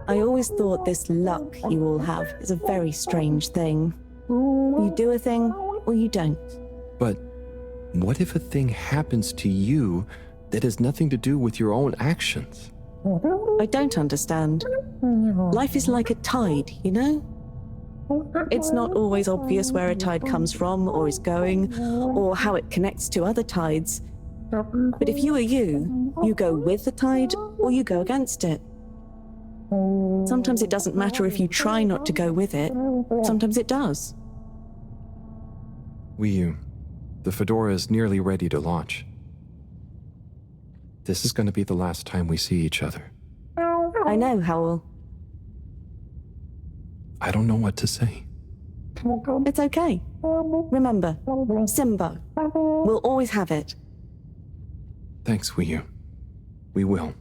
I always thought this luck you all have is a very strange thing. You do a thing, or you don't. But what if a thing happens to you that has nothing to do with your own actions? I don't understand. Life is like a tide, you know? It's not always obvious where a tide comes from or is going, or how it connects to other tides. But if you are you go with the tide or you go against it. Sometimes it doesn't matter if you try not to go with it. Sometimes it does. Wii, the Fedora is nearly ready to launch. This is going to be the last time we see each other. I know, Howell. I don't know what to say. It's okay. Remember, Simbo. We'll always have it. Thanks, Wii. We will.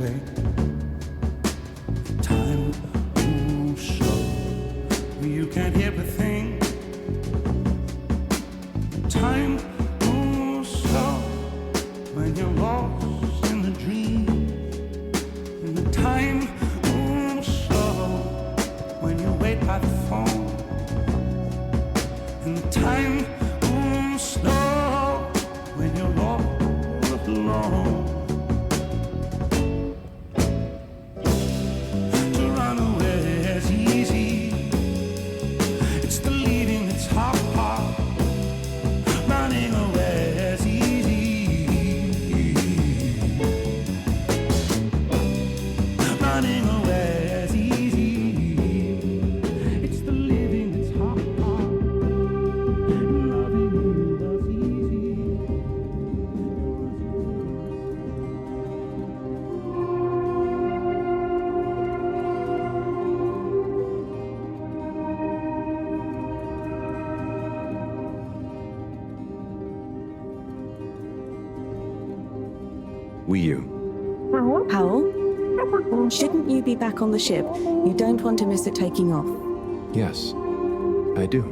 away. Time moves slow, you can't hear a thing. Time moves slow when you're lost in the dream. And the time moves slow when you wait by the phone. And the time moves slow when you're lost alone. To run away is easy. It's the leaving that's hard. Running away is easy. Running away is easy. It's the living that's hard. Loving you was easy. Wiyu. Powell, shouldn't you be back on the ship? You don't want to miss it taking off. Yes, I do.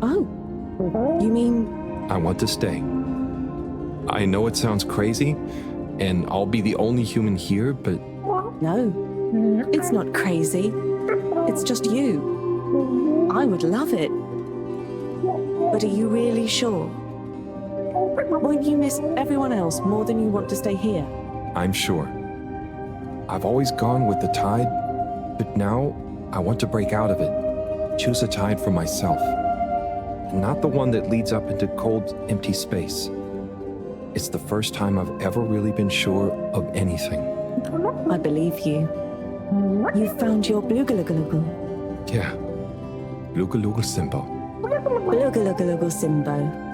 Oh, you mean... I want to stay. I know it sounds crazy, and I'll be the only human here, but... No, it's not crazy. It's just you. I would love it. But are you really sure? Won't you miss everyone else more than you want to stay here? I'm sure. I've always gone with the tide, but now I want to break out of it. Choose a tide for myself. Not the one that leads up into cold, empty space. It's the first time I've ever really been sure of anything. I believe you. You've found your Blugalugalagu. Yeah. Lugalugal Simbo. Blugalugalagu Simbo.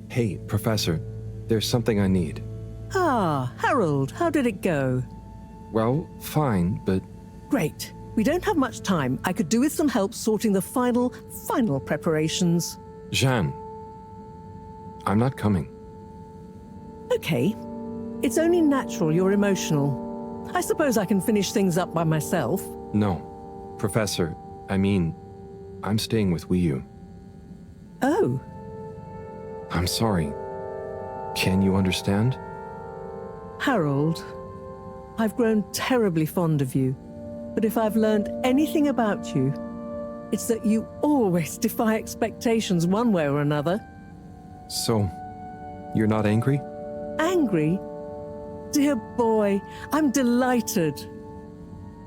Hey, Professor, there's something I need. Ah, Harold, how did it go? Well, fine, but... Great. We don't have much time. I could do with some help sorting the final preparations. Jeanne, I'm not coming. Okay. It's only natural you're emotional. I suppose I can finish things up by myself. No. Professor, I mean, I'm staying with Wiyu. Oh. I'm sorry. Can you understand? Harold, I've grown terribly fond of you. But if I've learned anything about you, it's that you always defy expectations one way or another. So, you're not angry? Angry? Dear boy, I'm delighted.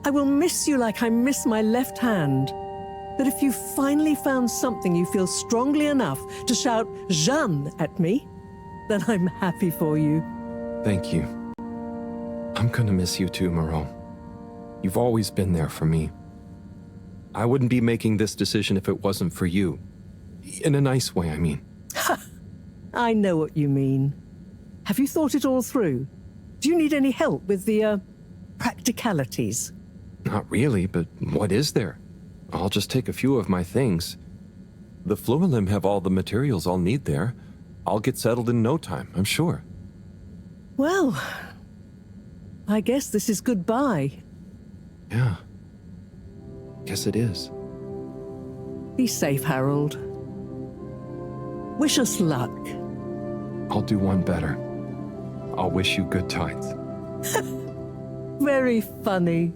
I will miss you like I miss my left hand. But if you finally found something you feel strongly enough to shout Jeanne at me, then I'm happy for you. Thank you. I'm gonna miss you too, Moreau. You've always been there for me. I wouldn't be making this decision if it wasn't for you. In a nice way, I mean. I know what you mean. Have you thought it all through? Do you need any help with the, practicalities? Not really, but what is there? I'll just take a few of my things. The Fluilim have all the materials I'll need there. I'll get settled in no time, I'm sure. Well, I guess this is goodbye. Yeah. Guess it is. Be safe, Harold. Wish us luck. I'll do one better. I'll wish you good tides. Very funny.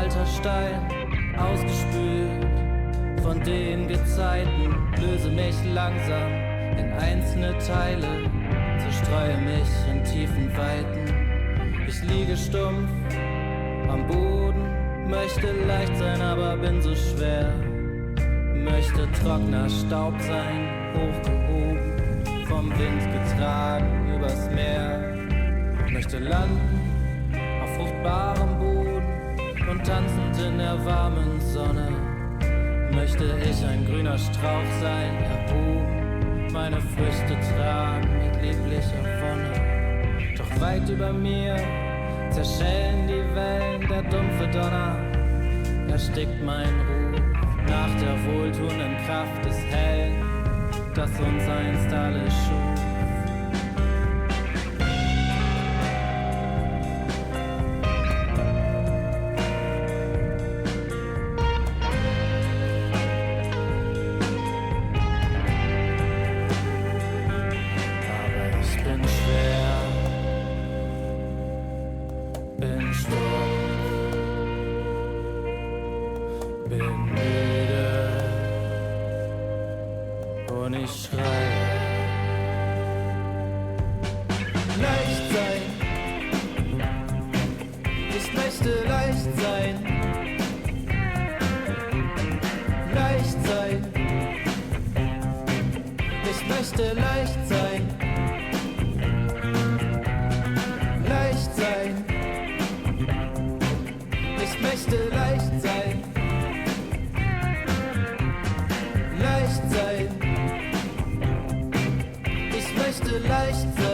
alter Stein, ausgespült von den Gezeiten. Löse mich langsam in einzelne Teile, zerstreue mich in tiefen Weiten. Ich liege stumpf am Boden, möchte leicht sein, aber bin so schwer. Möchte trockener Staub sein, hochgehoben, vom Wind getragen übers Meer. Möchte landen auf fruchtbarem Boden und tanzend in der warmen Sonne. Möchte ich ein grüner Strauch sein, erhoben, meine Früchte tragen mit lieblicher Wonne. Doch weit über mir zerschellen die Wellen, der dumpfe Donner erstickt mein Ruf nach der wohltuenden Kraft des Hellen, das uns einst alle schuf. Leicht sein.